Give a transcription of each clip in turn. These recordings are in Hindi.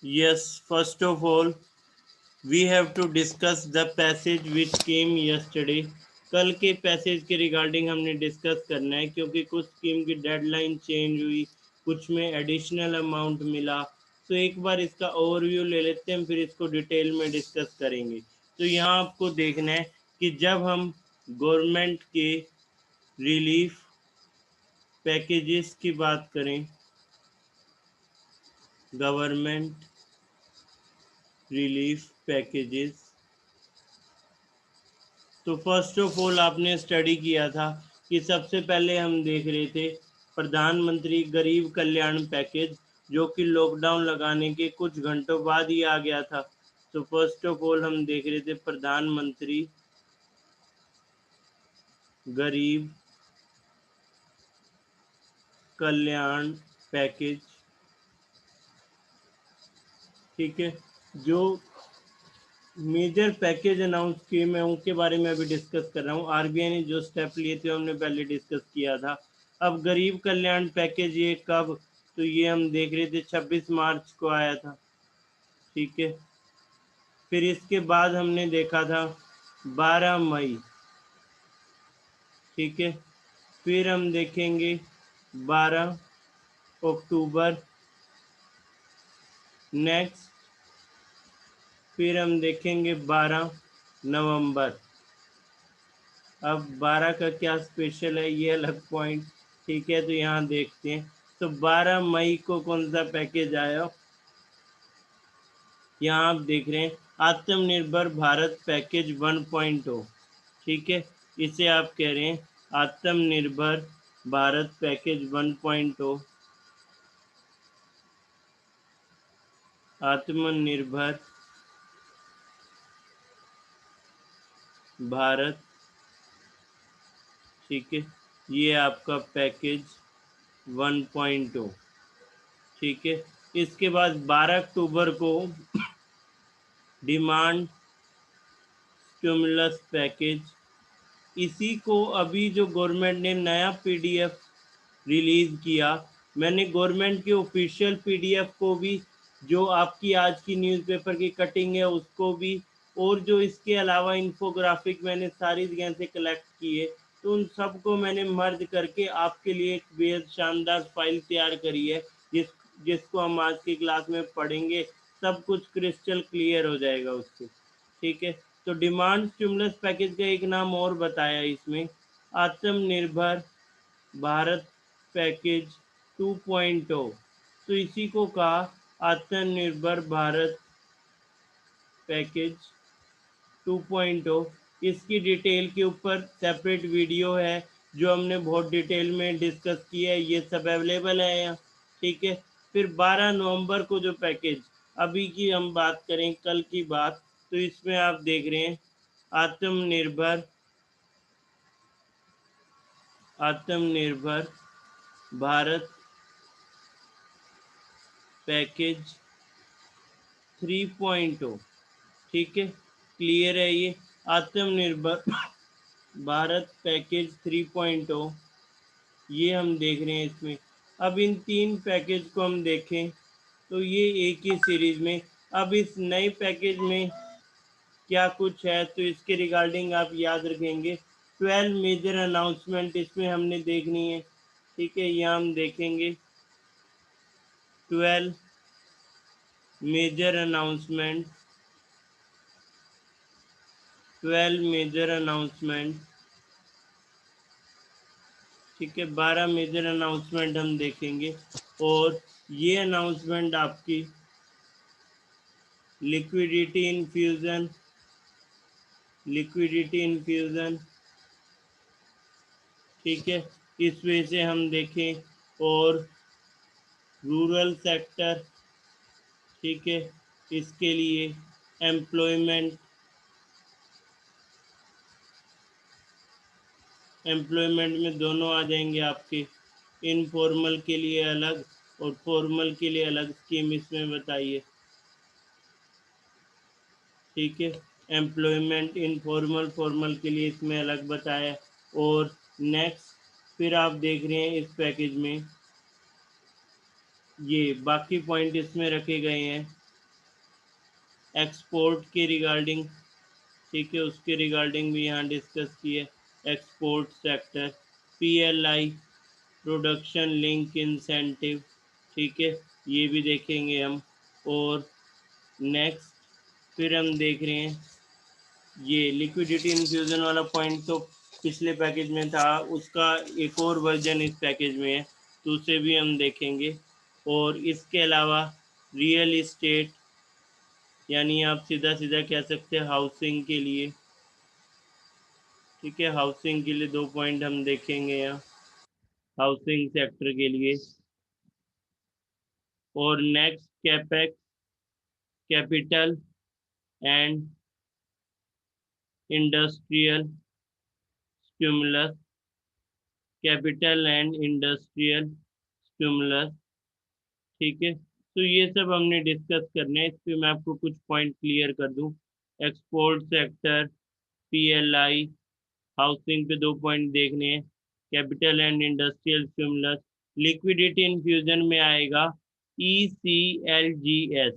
Yes, first of all, we have to discuss the passage which came yesterday. कल के पैसेज के रिगार्डिंग हमने डिस्कस करना है, क्योंकि कुछ स्कीम की डेडलाइन चेंज हुई, कुछ में एडिशनल अमाउंट मिला। तो एक बार इसका ओवरव्यू ले लेते हैं, फिर इसको डिटेल में डिस्कस करेंगे। तो यहाँ आपको देखना है कि जब हम गवर्नमेंट के रिलीफ पैकेजेस की बात करें, गवर्नमेंट रिलीफ पैकेजेस, तो फर्स्ट ऑफ ऑल आपने स्टडी किया था कि सबसे पहले हम देख रहे थे प्रधानमंत्री गरीब कल्याण पैकेज, जो कि लॉकडाउन लगाने के कुछ घंटों बाद ही आ गया था। तो फर्स्ट ऑफ ऑल हम देख रहे थे प्रधानमंत्री गरीब कल्याण पैकेज। ठीक है, जो मेजर पैकेज अनाउंस किए मैं उनके बारे में अभी डिस्कस कर रहा हूँ। आरबीआई ने जो स्टेप लिए थे हमने पहले डिस्कस किया था। अब गरीब कल्याण पैकेज ये कब, तो ये हम देख रहे थे 26 मार्च को आया था। ठीक है, फिर इसके बाद हमने देखा था 12 मई। ठीक है, फिर हम देखेंगे 12 अक्टूबर नेक्स्ट, फिर हम देखेंगे 12 नवंबर। अब 12 का क्या स्पेशल है ये अलग पॉइंट। ठीक है, तो यहाँ देखते हैं। तो 12 मई को कौन सा पैकेज आया, यहाँ आप देख रहे हैं आत्मनिर्भर भारत पैकेज 1.0। ठीक है, इसे आप कह रहे हैं आत्मनिर्भर भारत पैकेज 1.0। आत्मनिर्भर भारत। ठीक है, ये आपका पैकेज 1.0। ठीक है, इसके बाद 12 अक्टूबर को डिमांड स्टिमुलस पैकेज। इसी को अभी जो गवर्नमेंट ने नया पीडीएफ रिलीज किया, मैंने गवर्नमेंट के ऑफिशियल पीडीएफ को भी, जो आपकी आज की न्यूज़पेपर की कटिंग है उसको भी, और जो इसके अलावा इन्फोग्राफिक मैंने सारी जगह से कलेक्ट किए, तो उन सबको मैंने मर्ज करके आपके लिए एक बेहद शानदार फाइल तैयार करी है, जिसको हम आज की क्लास में पढ़ेंगे। सब कुछ क्रिस्टल क्लियर हो जाएगा उससे। ठीक है, तो डिमांड स्टिमुलस पैकेज का एक नाम और बताया इसमें, आत्मनिर्भर भारत पैकेज 2.0। तो इसी को कहा आत्मनिर्भर भारत पैकेज 2.0। इसकी डिटेल के ऊपर सेपरेट वीडियो है, जो हमने बहुत डिटेल में डिस्कस किया है, ये सब अवेलेबल है यहाँ। ठीक है, फिर 12 नवंबर को जो पैकेज, अभी की हम बात करें कल की बात, तो इसमें आप देख रहे हैं आत्मनिर्भर आत्मनिर्भर भारत पैकेज 3.0। ठीक है, क्लियर है ये आत्मनिर्भर भारत पैकेज 3.0, ये हम देख रहे हैं इसमें। अब इन तीन पैकेज को हम देखें तो ये एक ही सीरीज में। अब इस नए पैकेज में क्या कुछ है, तो इसके रिगार्डिंग आप याद रखेंगे 12 मेजर अनाउंसमेंट इसमें हमने देखनी है। ठीक है, यहाँ हम देखेंगे 12 मेजर अनाउंसमेंट, 12 मेजर अनाउंसमेंट। ठीक है, 12 मेजर अनाउंसमेंट हम देखेंगे, और ये अनाउंसमेंट आपकी लिक्विडिटी इन्फ्यूज़न, लिक्विडिटी इन्फ्यूज़न। ठीक है, इस वजह से हम देखें, और रूरल सेक्टर। ठीक है, इसके लिए एम्प्लॉयमेंट, एम्प्लॉयमेंट में दोनों आ जाएंगे आपके, इनफॉर्मल के लिए अलग और फॉर्मल के लिए अलग स्कीम इसमें बताइए। ठीक है, एम्प्लॉयमेंट इनफॉर्मल फॉर्मल के लिए इसमें अलग बताया। और नेक्स्ट फिर आप देख रहे हैं इस पैकेज में ये बाकी पॉइंट इसमें रखे गए हैं। एक्सपोर्ट के रिगार्डिंग, ठीक है, उसके रिगार्डिंग भी यहाँ डिस्कस किए। Export sector, PLI, production link incentive, ठीक है, ये भी देखेंगे हम। और नेक्स्ट फिर हम देख रहे हैं ये लिक्विडिटी इन्फ्यूज़न वाला पॉइंट तो पिछले पैकेज में था, उसका एक और वर्जन इस पैकेज में है, तो उसे भी हम देखेंगे। और इसके अलावा रियल इस्टेट, यानी आप सीधा सीधा कह सकते हैं हाउसिंग के लिए, ठीक है, हाउसिंग के लिए 2 पॉइंट हम देखेंगे यहाँ, हाउसिंग सेक्टर के लिए। और next capex, capital and industrial stimulus, capital and industrial stimulus, ठीक है। तो ये सब हमने डिस्कस करने हैं। इस पे मैं आपको कुछ पॉइंट क्लियर कर दूं। एक्सपोर्ट सेक्टर, पीएलआई, हाउसिंग पे 2 पॉइंट देखने हैं, capital and industrial stimulus. Liquidity infusion में आएगा ECLGS,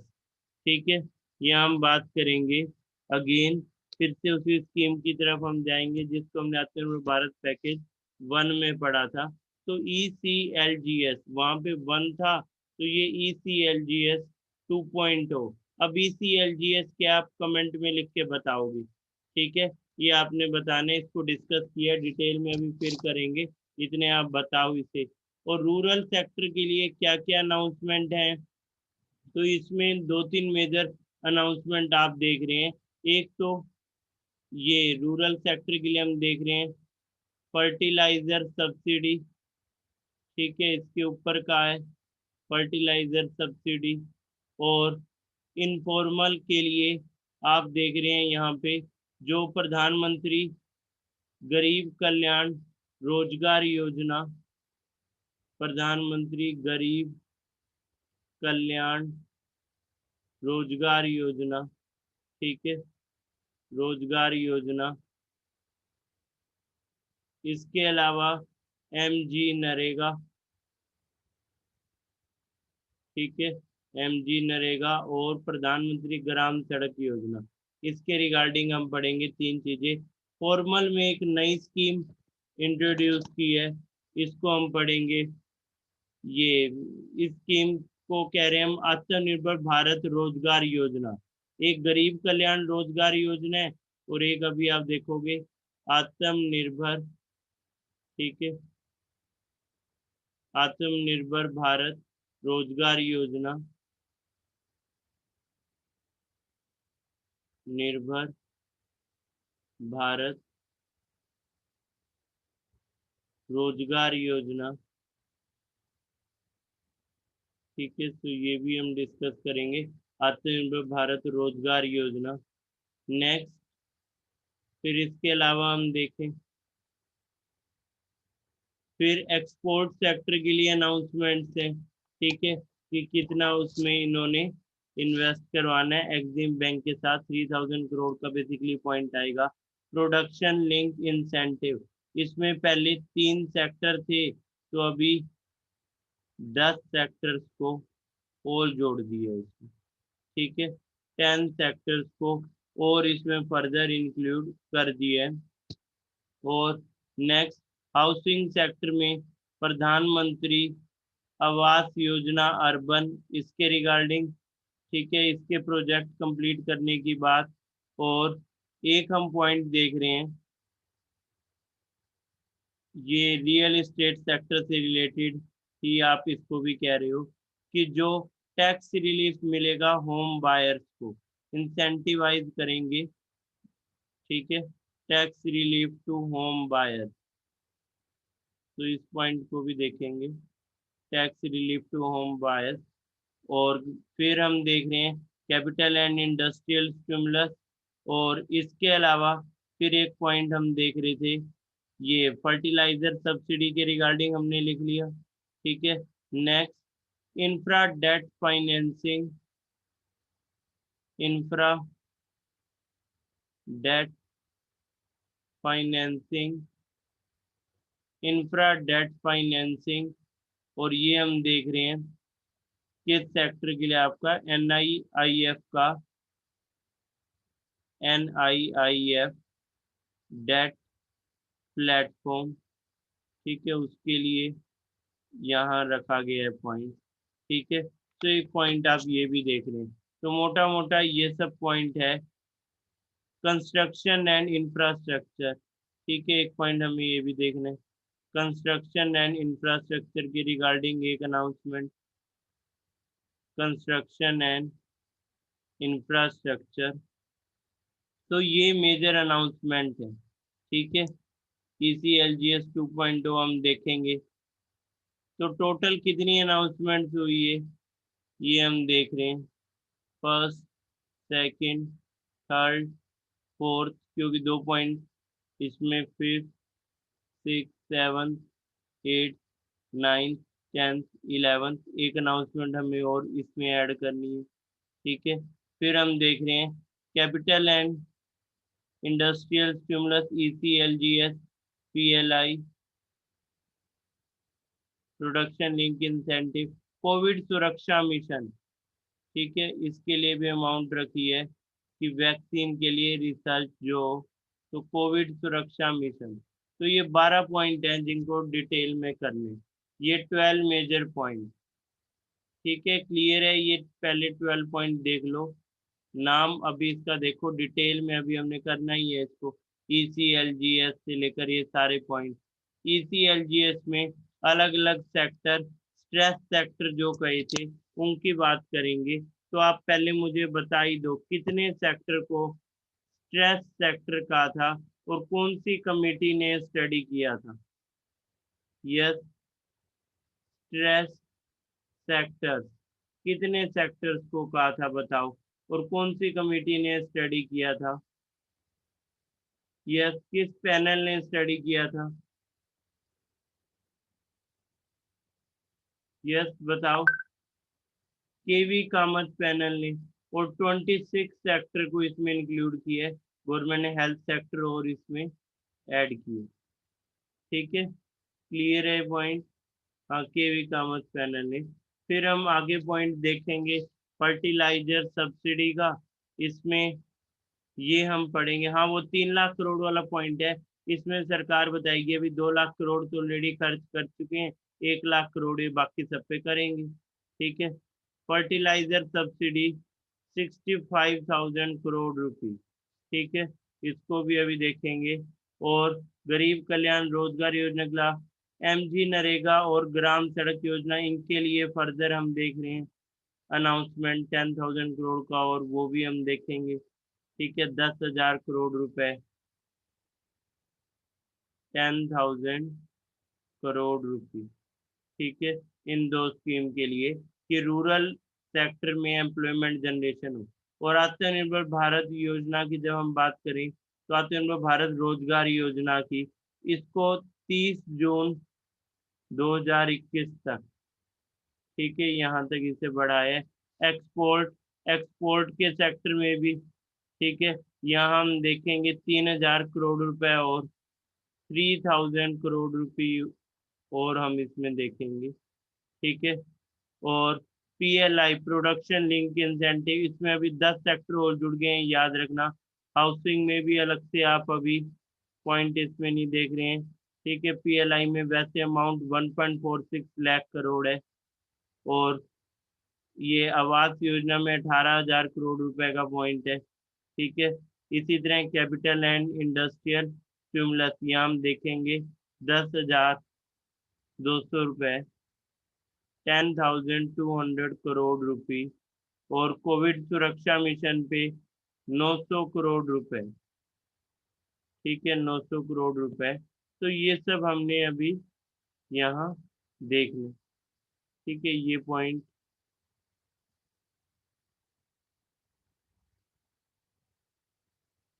ठीक है, ये हम बात करेंगे। अगेन फिर से उसी स्कीम की तरफ हम जाएंगे जिसको हमने आत्मनिर्भर भारत पैकेज 1 में पढ़ा था। तो ECLGS वहां पे 1 था, तो ये ECLGS 2.0। अब ECLGS क्या आप कमेंट में लिख के बताओगे, ठीक है, ये आपने बताने, इसको डिस्कस किया डिटेल में, अभी फिर करेंगे, इतने आप बताओ इसे। और रूरल सेक्टर के लिए क्या क्या अनाउंसमेंट है, तो इसमें 2-3 मेजर अनाउंसमेंट आप देख रहे हैं। एक तो ये रूरल सेक्टर के लिए हम देख रहे हैं फर्टिलाइजर सब्सिडी, ठीक है, इसके ऊपर का है फर्टिलाइजर सब्सिडी। और इनफॉर्मल के लिए आप देख रहे हैं यहाँ पे जो प्रधानमंत्री गरीब कल्याण रोजगार योजना, प्रधानमंत्री गरीब कल्याण रोजगार योजना, ठीक है, रोजगार योजना। इसके अलावा MG नरेगा, ठीक है, MG नरेगा और प्रधानमंत्री ग्राम सड़क योजना, इसके रिगार्डिंग हम पढ़ेंगे 3 चीजें। फॉर्मल में एक नई स्कीम इंट्रोड्यूस की है, इसको हम पढ़ेंगे। ये इस स्कीम को कह रहे हैं हम आत्मनिर्भर भारत रोजगार योजना। एक गरीब कल्याण रोजगार योजना है और एक अभी आप देखोगे आत्मनिर्भर, ठीक है, आत्मनिर्भर भारत रोजगार योजना, निर्भर भारत रोजगार योजना, ठीक है, तो ये भी हम डिस्कस करेंगे, आत्मनिर्भर भारत रोजगार योजना। नेक्स्ट फिर इसके अलावा हम देखें, फिर एक्सपोर्ट सेक्टर के लिए अनाउंसमेंट्स हैं, ठीक है, कि कितना उसमें इन्होंने इन्वेस्ट करवाना है एग्जिम बैंक के साथ, 3000 करोड़ का बेसिकली पॉइंट आएगा। प्रोडक्शन लिंक इंसेंटिव, इसमें पहले 3 सेक्टर थे, तो अभी 10 सेक्टर्स को और जोड़ दिए उसमें, ठीक है, 10 सेक्टर्स को और इसमें फर्दर इंक्लूड कर दिए। और नेक्स्ट हाउसिंग सेक्टर में प्रधानमंत्री आवास योजना अर्बन, इसके रिगार्डिंग, ठीक है, इसके प्रोजेक्ट कंप्लीट करने की बात। और एक हम पॉइंट देख रहे हैं, ये रियल एस्टेट सेक्टर से रिलेटेड ही आप इसको भी कह रहे हो, कि जो टैक्स रिलीफ मिलेगा होम बायर्स को, इंसेंटिवाइज करेंगे, ठीक है, tax relief to home buyer, तो इस पॉइंट को भी देखेंगे, tax relief to home buyers. और फिर हम देख रहे हैं कैपिटल एंड इंडस्ट्रियल स्टिमुलस। और इसके अलावा फिर एक पॉइंट हम देख रहे थे, ये फर्टिलाइजर सब्सिडी के रिगार्डिंग हमने लिख लिया, ठीक है। Next infra debt financing, infra debt financing, infra debt financing. और ये हम देख रहे हैं किस सेक्टर के लिए, आपका NIIF का NIIF डेट प्लेटफॉर्म, ठीक है, उसके लिए यहाँ रखा गया है पॉइंट, ठीक है। तो एक पॉइंट आप ये भी देख रहे हैं। तो मोटा मोटा ये सब पॉइंट है कंस्ट्रक्शन एंड इंफ्रास्ट्रक्चर, ठीक है। एक पॉइंट हमें ये भी देखना है कंस्ट्रक्शन एंड इंफ्रास्ट्रक्चर के रिगार्डिंग एक अनाउंसमेंट, कंस्ट्रक्शन एंड इंफ्रास्ट्रक्चर। तो ये मेजर अनाउंसमेंट है, ठीक है। ECLGS 2.0 हम देखेंगे तो टोटल कितनी अनाउंसमेंट हुई है ये हम देख रहे हैं। फर्स्ट, सेकंड, थर्ड, फोर्थ, क्योंकि 2 पॉइंट इसमें, fifth, six, seven, eight, ninth, 10th, 11th एक अनाउंसमेंट हमें और इसमें ऐड करनी है, ठीक है। फिर हम देख रहे हैं capital and industrial stimulus ECLGS PLI production link incentive, Covid सुरक्षा मिशन, ठीक है। इसके लिए भी अमाउंट रखी है कि वैक्सीन के लिए रिसर्च जो, तो कोविड सुरक्षा मिशन। तो ये 12 पॉइंट हैं जिनको डिटेल में करने, ये 12 मेजर पॉइंट, ठीक है। क्लियर है, ये पहले 12 पॉइंट देख लो। नाम अभी इसका देखो डिटेल में, अभी हमने करना ही है इसको। ECLGS से लेकर ये सारे पॉइंट, ECLGS में अलग अलग सेक्टर, स्ट्रेस सेक्टर जो कहे थे उनकी बात करेंगे। तो आप पहले मुझे बता ही दो कितने सेक्टर को स्ट्रेस सेक्टर कहा था और कौन सी कमेटी ने स्टडी किया था। यस, स्ट्रेस सेक्टर्स, कितने सेक्टर्स को कहा था बताओ, और कौन सी कमेटी ने स्टडी किया था। यस, किस पैनल ने स्टडी किया था। यस बताओ, केवी कामत पैनल ने। और 26 सेक्टर को इसमें इंक्लूड किया है, गवर्नमेंट ने हेल्थ सेक्टर और इसमें ऐड किए, ठीक है। क्लियर है पॉइंट, हाँ, केवी कामत पैनल ने। फिर हम आगे पॉइंट देखेंगे फर्टिलाइजर सब्सिडी का, इसमें ये हम पढ़ेंगे। हाँ, वो 3 लाख करोड़ वाला पॉइंट है, इसमें सरकार बताएगी अभी 2 लाख करोड़ तो ऑलरेडी खर्च कर चुके हैं, 1 लाख करोड़ ये बाकी सब पे करेंगे, ठीक है। फर्टिलाइजर सब्सिडी 65,000 करोड़ रुपीज, ठीक है, इसको भी अभी देखेंगे। और गरीब कल्याण रोजगार योजना के लाभ, MG नरेगा और ग्राम सड़क योजना, इनके लिए फर्दर हम देख रहे हैं अनाउंसमेंट 10,000 करोड़ का, और वो भी हम देखेंगे, ठीक है। 10,000 करोड़ रुपए, 10,000 करोड़ रुपये, ठीक है, इन दो स्कीम के लिए कि रूरल सेक्टर में एम्प्लॉयमेंट जनरेशन हो। और आत्मनिर्भर भारत योजना की जब हम बात करें तो आत्मनिर्भर भारत रोजगार योजना की, इसको 30 जून 2021 तक, ठीक है, यहाँ तक इसे बढ़ाया है। एक्सपोर्ट, एक्सपोर्ट के सेक्टर में भी, ठीक है, यहाँ हम देखेंगे 3,000 करोड़ रुपए और 3,000 करोड़ रुपये और हम इसमें देखेंगे, ठीक है। और PLI प्रोडक्शन लिंक इंसेंटिव, इसमें अभी 10 सेक्टर और जुड़ गए हैं, याद रखना। हाउसिंग में भी अलग से आप अभी पॉइंट इसमें नहीं देख रहे हैं, ठीक है। PLI में वैसे अमाउंट 1.46 लाख करोड़ है, और ये आवास योजना में 18,000 करोड़ रुपए का पॉइंट है, ठीक है। इसी तरह कैपिटल एंड इंडस्ट्रियल स्टिमुलस यहाँ हम देखेंगे 10,200 रुपये, 10,200 करोड़ रुपये। और कोविड सुरक्षा मिशन पे 900 करोड़ रुपए, ठीक है, 900 करोड़ रुपए। तो ये सब हमने अभी यहाँ देख लिया, ठीक है, ये पॉइंट,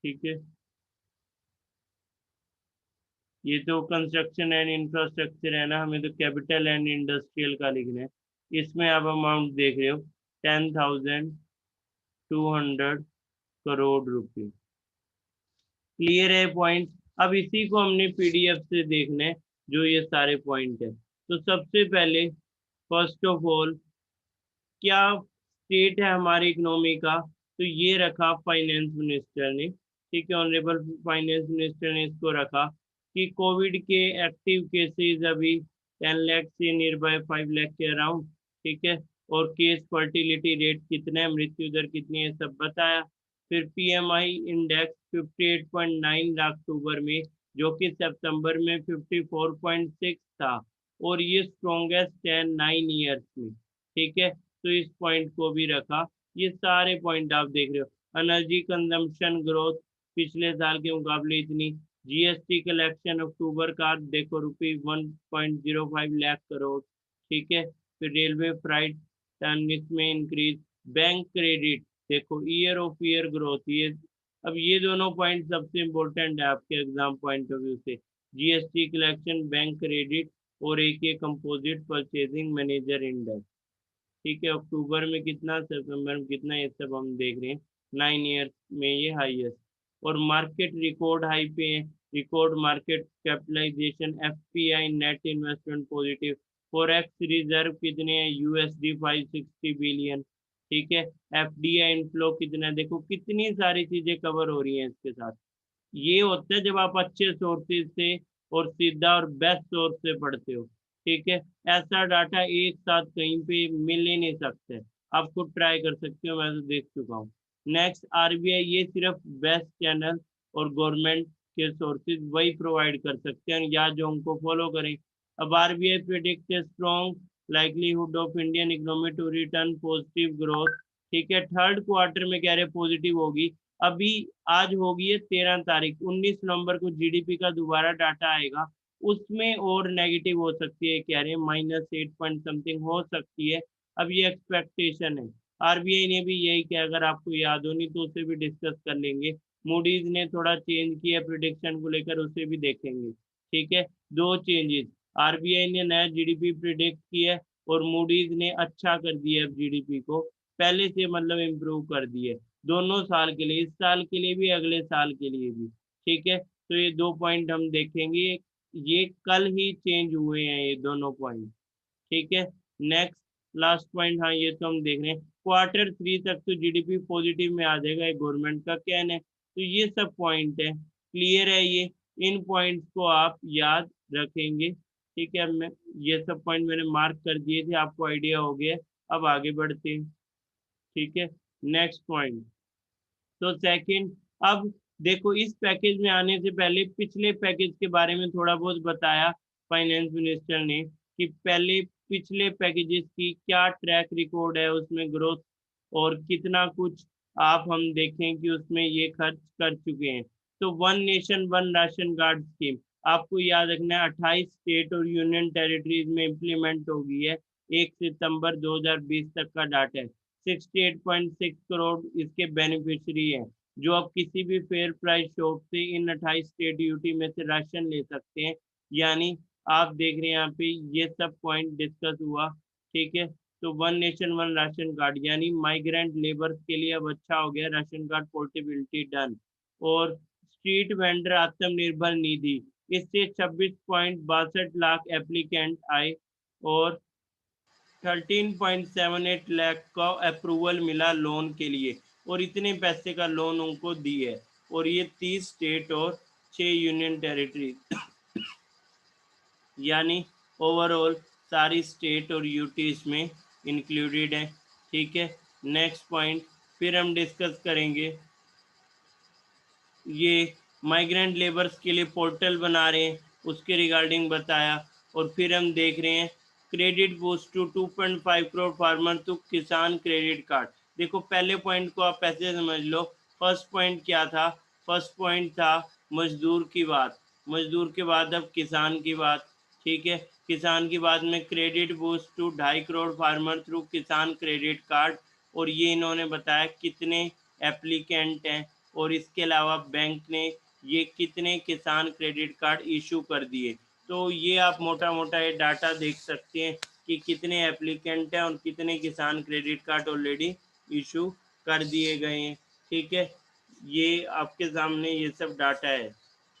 ठीक है। ये तो कंस्ट्रक्शन एंड इंफ्रास्ट्रक्चर है ना, हमें तो कैपिटल एंड इंडस्ट्रियल का लिखना है। इसमें आप अमाउंट देख रहे हो 10,200 करोड़ रुपये, क्लियर है पॉइंट। अब इसी को हमने PDF से देखना है, जो ये सारे पॉइंट है। तो सबसे पहले फर्स्ट ऑफ ऑल क्या स्टेट है हमारी इकोनॉमी का, तो ये रखा फाइनेंस मिनिस्टर ने, ठीक है, ऑनरेबल फाइनेंस मिनिस्टर ने इसको रखा कि कोविड के एक्टिव केसेस अभी 10 लाख से नियर बाय 5 लाख के अराउंड, ठीक है, और केस फर्टिलिटी रेट कितना है, मृत्यु दर कितनी है, सब बताया। फिर पीएमआई इंडेक्स 58.9 लाख अक्टूबर में, जो कि सितंबर में 54.6 था, और ये स्ट्रॉन्गेस्ट है 9 ईयर्स में, ठीक है, तो इस पॉइंट को भी रखा। ये सारे पॉइंट आप देख रहे हो। एनर्जी कंजम्पशन ग्रोथ पिछले साल के मुकाबले इतनी। जीएसटी कलेक्शन अक्टूबर का देखो ₹1.05 लाख करोड़, ठीक है। फिर रेलवे फ्राइट टन इसमें इंक्रीज। बैंक क्रेडिट देखो ईयर ऑफ ईयर ग्रोथ, ये अब ये दोनों पॉइंट सबसे इम्पोर्टेंट है आपके एग्जाम पॉइंट ऑफ व्यू से। जीएसटी कलेक्शन, बैंक क्रेडिट और एक कंपोजिट परचेजिंग मैनेजर इंडेक्स, ठीक है, अक्टूबर में कितना, सितंबर में कितना, ये सब हम देख रहे हैं। 9 ईयर्स में ये हाईएस्ट। और मार्केट रिकॉर्ड हाई पे है। Record market capitalisation, FPI net investment positive. Forex reserve कितने हैं, यूएसडी 560 बिलियन, ठीक है। एफडीआई इनफ्लो कितना है, देखो कितनी सारी चीजें कवर हो रही हैं इसके साथ। ये होता है जब आप अच्छे सोर्सेज से और सीधा और बेस्ट सोर्स से पढ़ते हो, ठीक है। ऐसा डाटा एक साथ कहीं पे मिल ही नहीं सकते, आप खुद ट्राई कर सकते हो, मैं तो देख चुका हूँ। नेक्स्ट आरबीआई, ये सिर्फ बेस्ट चैनल और गवर्नमेंट के सोर्सेज वही प्रोवाइड कर सकते हैं या जो उनको फॉलो करें। अब RBI predict strong likelihood of Indian economy to return positive growth, ठीक है, थर्ड क्वार्टर में कह रहे पॉजिटिव होगी। अभी आज होगी है 13 तारीख, 19 नवंबर को जीडीपी का दोबारा डाटा आएगा, उसमें और नेगेटिव हो सकती है, कह रहे हैं -8 पॉइंट समथिंग हो सकती है। अब ये एक्सपेक्टेशन है। आरबीआई ने भी यही किया, अगर आपको याद हो, नहीं तो उसे भी डिस्कस कर लेंगे। मूडीज ने थोड़ा चेंज किया प्रिडिक्शन को लेकर, उसे भी देखेंगे, ठीक है। दो चेंजेस, आरबीआई ने नया जीडीपी प्रिडिक्ट किया है और मूडीज ने अच्छा कर दिया है जीडीपी को, पहले से मतलब इम्प्रूव कर दिए दोनों साल के लिए, इस साल के लिए भी अगले साल के लिए भी, ठीक है। तो ये दो पॉइंट हम देखेंगे, ये कल ही चेंज हुए हैं ये दोनों पॉइंट, ठीक है। नेक्स्ट लास्ट पॉइंट, हाँ ये तो हम देख रहे हैं Q3 तक तो जीडीपी पॉजिटिव में आ जाएगा, गवर्नमेंट का कहना है। तो ये सब पॉइंट है, क्लियर है ये, इन पॉइंट्स को आप याद रखेंगे, ठीक है। मैं ये सब पॉइंट मैंने मार्क कर दिए थे, आपको आइडिया हो गया। अब आगे बढ़ते हैं, ठीक है। नेक्स्ट पॉइंट, तो सेकंड, अब देखो इस पैकेज में आने से पहले पिछले पैकेज के बारे में थोड़ा बहुत बताया फाइनेंस मिनिस्टर ने कि पहले पिछले पैकेजेस की क्या ट्रैक रिकॉर्ड है, उसमें ग्रोथ और कितना कुछ आप हम देखें कि उसमें ये खर्च कर चुके हैं। तो one nation one ration card scheme आपको याद रखना है, 28 स्टेट और यूनियन टेरिटरीज में इम्प्लीमेंट हो गई है। 1 सितंबर 2020 तक का डाटा है। 68.6 करोड़ इसके बेनिफिशियरी हैं, जो अब किसी भी फेयर प्राइस शॉप से इन 28 स्टेट यूटी में से राशन ले सकते हैं। यानी आप देख रहे हैं यहाँ पे ये सब पॉइंट डिस्कस हुआ, ठीक है। तो one nation one ration card यानी माइग्रेंट लेबर्स के लिए अब अच्छा हो गया राशन कार्ड पोर्टेबिलिटी डन। और स्ट्रीट वेंडर आत्मनिर्भर निधि, इससे 26.62 लाख एप्लीकेंट आए और 13.78 लाख का अप्रूवल मिला लोन के लिए, और इतने पैसे का लोन उनको दी है। और ये 30 स्टेट और 6 यूनियन टेरिटरी यानी ओवरऑल सारी स्टेट और यूटी इसमें इंक्लूडेड है, ठीक है। नेक्स्ट पॉइंट फिर हम डिस्कस करेंगे, ये माइग्रेंट लेबर्स के लिए पोर्टल बना रहे हैं, उसके रिगार्डिंग बताया। और फिर हम देख रहे हैं credit boost to 2.5 crore farmer to Kisan credit card. देखो पहले पॉइंट को आप ऐसे समझ लो, फर्स्ट पॉइंट क्या था, फर्स्ट पॉइंट था मजदूर की बात, मजदूर के बाद अब किसान की बात, ठीक है। किसान की बात में credit boost to 2.5 crore farmer through Kisan credit card, और ये इन्होंने बताया कितने एप्लीकेंट हैं, और इसके अलावा बैंक ने ये कितने किसान क्रेडिट कार्ड इशू कर दिए। तो ये आप मोटा मोटा ये डाटा देख सकते हैं कि कितने एप्लीकेंट हैं और कितने किसान क्रेडिट कार्ड ऑलरेडी इशू कर दिए गए हैं, ठीक है। ये आपके सामने ये सब डाटा है,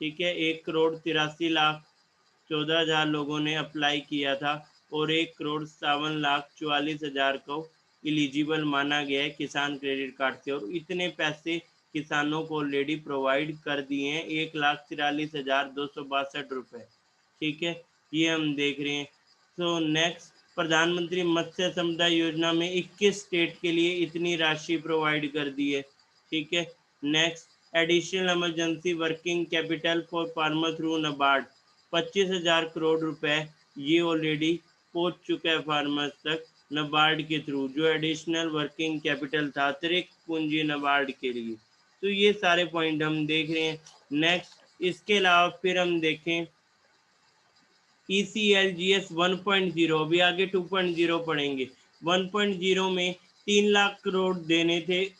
ठीक है। 1,83,14,000 लोगों ने अप्लाई किया था और 1,57,44,000 को एलिजिबल माना गया है किसान क्रेडिट कार्ड से, और इतने पैसे किसानों को ऑलरेडी प्रोवाइड कर दिए हैं, 1,43,262 रुपये। ठीक है, ये हम देख रहे हैं। तो नेक्स्ट, प्रधानमंत्री मत्स्य संपदा योजना में 21 स्टेट के लिए इतनी राशि प्रोवाइड कर दी है। ठीक है, next, additional emergency working capital for farmer through NABARD, 25,000 crore रुपए ये ऑलरेडी पहुंच चुका है फार्मर्स तक नाबार्ड के थ्रू, जो एडिशनल वर्किंग कैपिटल था, अतिरिक्त पूंजी नाबार्ड के लिए। तो ये सारे पॉइंट हम देख रहे हैं। नेक्स्ट, इसके अलावा फिर हम देखें ECLGS 1.0, अभी आगे 2.0 पढ़ेंगे। 1.0 में 3 लाख करोड़ देने थे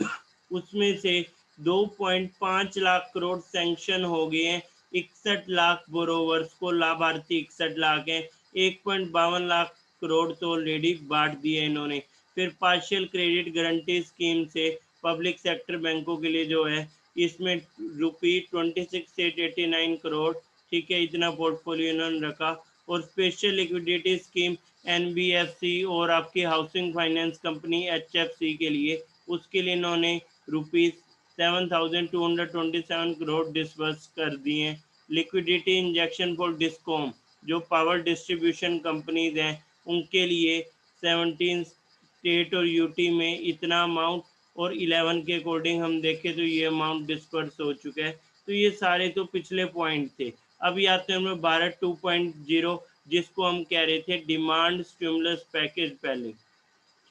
उसमें से 2.5 लाख करोड़ सैंक्शन हो गए हैं, 61 लाख बोरोवर्स को, लाभार्थी 61 लाख हैं, 1.52 लाख करोड़ तो ऑलरेडी बांट दिए इन्होंने। फिर पार्शियल क्रेडिट गारंटी स्कीम से पब्लिक सेक्टर बैंकों के लिए जो है, इसमें ₹26,889 करोड़, ठीक है, इतना पोर्टफोलियो इन्होंने रखा। और स्पेशल लिक्विडिटी स्कीम NBFC और आपकी हाउसिंग फाइनेंस कंपनी HFC के लिए, उसके लिए इन्होंने ₹7,227 करोड़ डिस्बर्स कर दिए। लिक्विडिटी इंजेक्शन फॉर डिस्कॉम, जो पावर डिस्ट्रीब्यूशन कंपनीज हैं, उनके लिए 17 स्टेट और यूटी में इतना अमाउंट, और 11 के अकॉर्डिंग हम देखें तो ये अमाउंट डिस्पर्स हो चुका है। तो ये सारे तो पिछले पॉइंट थे। अभी आते हैं हम भारत 2.0, जिसको हम कह रहे थे डिमांड स्टिमुलस पैकेज पहले।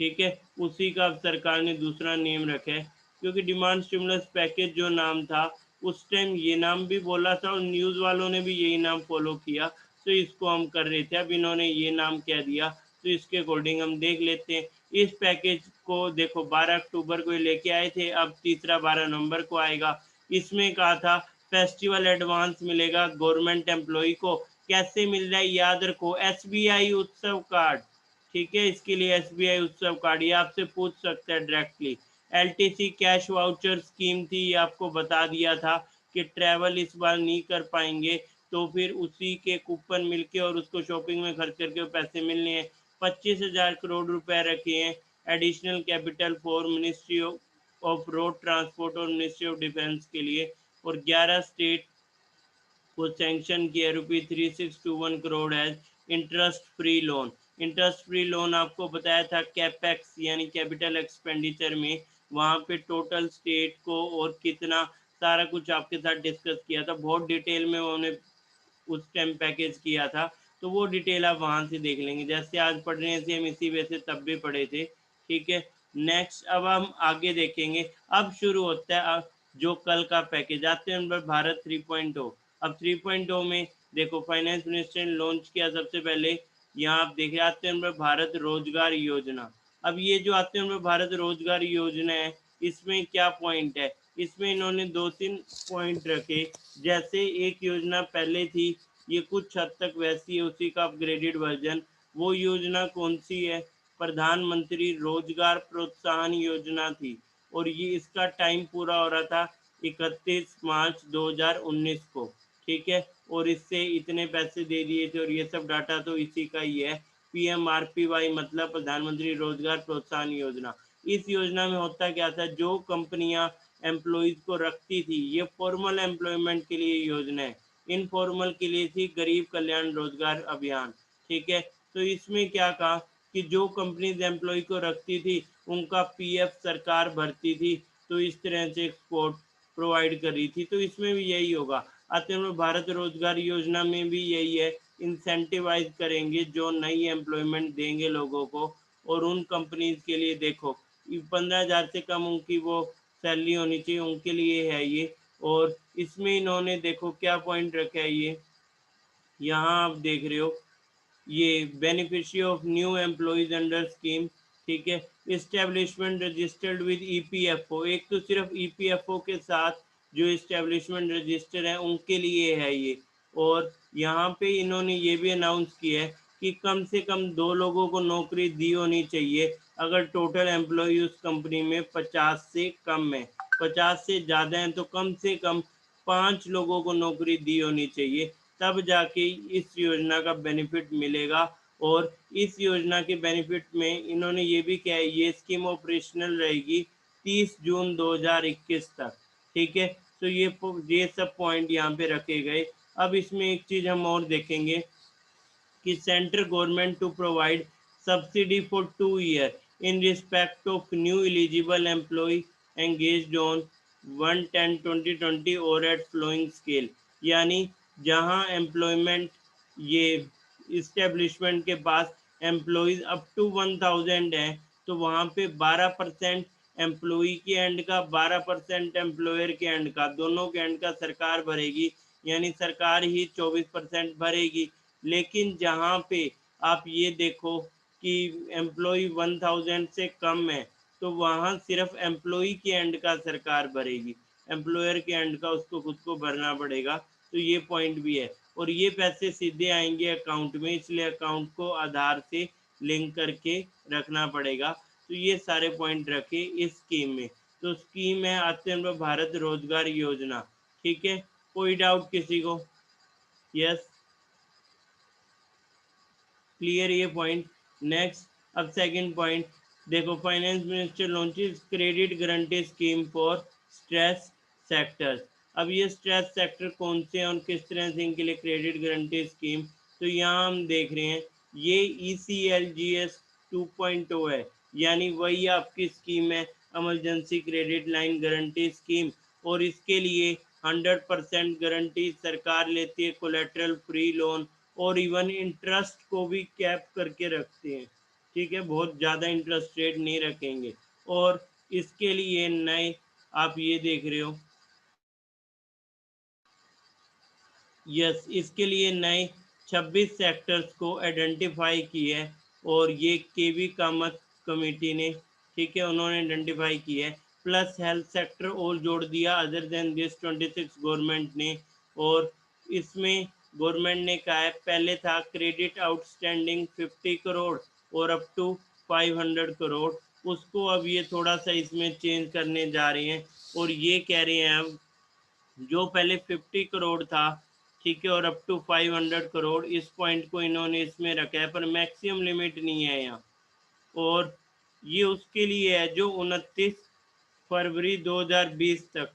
ठीक है, उसी का अब सरकार ने दूसरा नेम रखा है, क्योंकि डिमांड स्टिमुलस पैकेज जो नाम था, उस टाइम ये नाम भी बोला था और न्यूज़ वालों ने भी यही नाम फॉलो किया, तो इसको हम कर रहे थे। अब इन्होंने ये नाम कह दिया, तो इसके अकॉर्डिंग हम देख लेते हैं। इस पैकेज को देखो 12 अक्टूबर को लेके आए थे, अब तीसरा 12 नवंबर को आएगा। इसमें कहा था फेस्टिवल एडवांस मिलेगा गवर्नमेंट एम्प्लॉय को। कैसे मिल रहा है याद रखो, SBI उत्सव कार्ड। ठीक है, इसके लिए SBI उत्सव कार्ड, ये आपसे पूछ सकता है directly. LTC cash voucher scheme थी, ये आपको बता दिया था कि ट्रैवल इस बार नहीं कर पाएंगे, तो फिर उसी के कूपन मिलके और उसको शॉपिंग में खर्च करके पैसे मिलने हैं। 25,000 करोड़ रुपए रखे हैं additional capital for ministry of road transport और मिनिस्ट्री ऑफ डिफेंस के लिए, और 11 स्टेट को सैंक्शन किया ₹3621 करोड़ है interest free loan. Interest free loan आपको बताया था कैपेक्स यानी कैपिटल एक्सपेंडिचर में, वहाँ पे टोटल स्टेट को और कितना, सारा कुछ आपके साथ डिस्कस किया था, बहुत डिटेल में उन्होंने उस टाइम पैकेज किया था। तो वो डिटेल आप वहाँ से देख लेंगे, जैसे आज पढ़ रहे हैं सेम इसी वजह से तब भी पढ़े थे। ठीक है, नेक्स्ट अब हम आगे देखेंगे। अब शुरू होता है जो कल का पैकेज। आते हैं नंबर भारत 3.0। अब 3.0 में देखो फाइनेंस मिनिस्टर ने लॉन्च किया सबसे पहले, यहाँ आप देख रहे आते हैं नंबर भारत रोजगार योजना। अब ये जो आते हैं नंबर भारत रोजगार योजना है, इसमें क्या पॉइंट है, इसमें इन्होंने 2-3 पॉइंट रखे। जैसे एक योजना पहले थी, ये कुछ हद तक वैसी है, उसी का अपग्रेडेड वर्जन। वो योजना कौन सी है, प्रधानमंत्री रोजगार प्रोत्साहन योजना थी, और ये इसका टाइम पूरा हो रहा था 31 मार्च 2019 को। ठीक है, और इससे इतने पैसे दे दिए थे, और ये सब डाटा तो इसी का ही है। PMRPY मतलब प्रधानमंत्री रोजगार प्रोत्साहन योजना। इस योजना में होता क्या था, जो कंपनियां एम्प्लॉयज़ को रखती थी, ये फॉर्मल एम्प्लॉयमेंट के लिए योजना है, इनफॉर्मल के लिए थी गरीब कल्याण रोजगार अभियान। ठीक है, तो इसमें क्या कहा कि जो कंपनीज एम्प्लॉय को रखती थी, उनका PF सरकार भरती थी, तो इस तरह से एक्सपोर्ट प्रोवाइड कर रही थी। तो इसमें भी यही होगा। आते हैं भारत रोजगार योजना में भी यही है, इंसेंटिवाइज करेंगे, जो नई एम्प्लॉयमेंट देंगे लोगों को, और उन कंपनीज के लिए देखो 15,000 से कम उनकी वो सैलरी होनी चाहिए, उनके लिए है ये। और इसमें इन्होंने देखो क्या पॉइंट रखा है, ये यहाँ आप देख रहे हो, ये beneficiary of new employees under scheme. ठीक है, इस्टेब्लिशमेंट रजिस्टर्ड विद EPFO, एक तो सिर्फ EPFO के साथ जो इस्टेब्लिशमेंट रजिस्टर है उनके लिए है ये। और यहाँ पे इन्होंने ये भी अनाउंस किया है कि कम से कम 2 लोगों को नौकरी दी होनी चाहिए, अगर टोटल एम्प्लॉय उस कंपनी में 50 से कम है। 50 से ज़्यादा हैं तो कम से कम 5 लोगों को नौकरी दी होनी चाहिए, तब जाके इस योजना का बेनिफिट मिलेगा। और इस योजना के बेनिफिट में इन्होंने ये भी किया है, ये स्कीम ऑपरेशनल रहेगी 30 जून 2021 तक। ठीक है, तो ये सब पॉइंट यहाँ पे रखे गए। अब इसमें एक चीज़ हम और देखेंगे कि central government to provide subsidy for 2 year in respect of new eligible employee engaged on 1/10/2020 or at flowing scale, यानी जहां एम्प्लॉयमेंट ये इस्टेब्लिशमेंट के पास एम्प्लॉयज अप टू 1000 है, तो वहां पे 12% एम्प्लॉई के एंड का, 12% एम्प्लॉयर के एंड का, दोनों के एंड का सरकार भरेगी, यानी सरकार ही 24% भरेगी। लेकिन जहाँ पे आप ये देखो कि एम्प्लॉय 1000 से कम है, तो वहाँ सिर्फ एम्प्लॉय के एंड का सरकार भरेगी, एम्प्लॉयर के एंड का उसको खुद को भरना पड़ेगा। तो ये पॉइंट भी है, और ये पैसे सीधे आएंगे अकाउंट में, इसलिए अकाउंट को आधार से लिंक करके रखना पड़ेगा। तो ये सारे पॉइंट रखे इस स्कीम में। तो स्कीम है आत्मनिर्भर भारत रोजगार योजना। ठीक है, कोई डाउट किसी को? यस, क्लियर ये पॉइंट। नेक्स्ट, अब सेकंड पॉइंट देखो, finance minister launches credit guarantee scheme for stress sectors. अब ये स्ट्रेस सेक्टर कौन से हैं और किस तरह से इनके लिए क्रेडिट गारंटी स्कीम, तो यहाँ हम देख रहे हैं ये ECLGS 2.0 है, यानी वही आपकी स्कीम है, emergency credit line guarantee scheme. और इसके लिए 100% गारंटी सरकार लेती है, कोलेटरल फ्री लोन, और इवन इंटरेस्ट को भी कैप करके रखते हैं। ठीक है, बहुत ज़्यादा इंटरेस्ट रेट नहीं रखेंगे। और इसके लिए नए, आप ये देख रहे हो, यस, इसके लिए नए 26 सेक्टर्स को आइडेंटिफाई किए है, और ये केवी कामत कमेटी ने, ठीक है, उन्होंने आइडेंटिफाई किया है। प्लस हेल्थ सेक्टर और जोड़ दिया अदर देन दिस 26 गवर्नमेंट ने। और इसमें गवर्नमेंट ने कहा है, पहले था क्रेडिट आउटस्टैंडिंग 50 करोड़ और अप टू 500 करोड़, उसको अब ये थोड़ा सा इसमें चेंज करने जा रहे हैं, और ये कह रहे हैं अब जो पहले 50 करोड़ था, ठीक है, और अप टू 500 करोड़, इस पॉइंट को इन्होंने इसमें रखा है, पर मैक्सिमम लिमिट नहीं है यहाँ। और ये उसके लिए है जो 29 फरवरी 2020 तक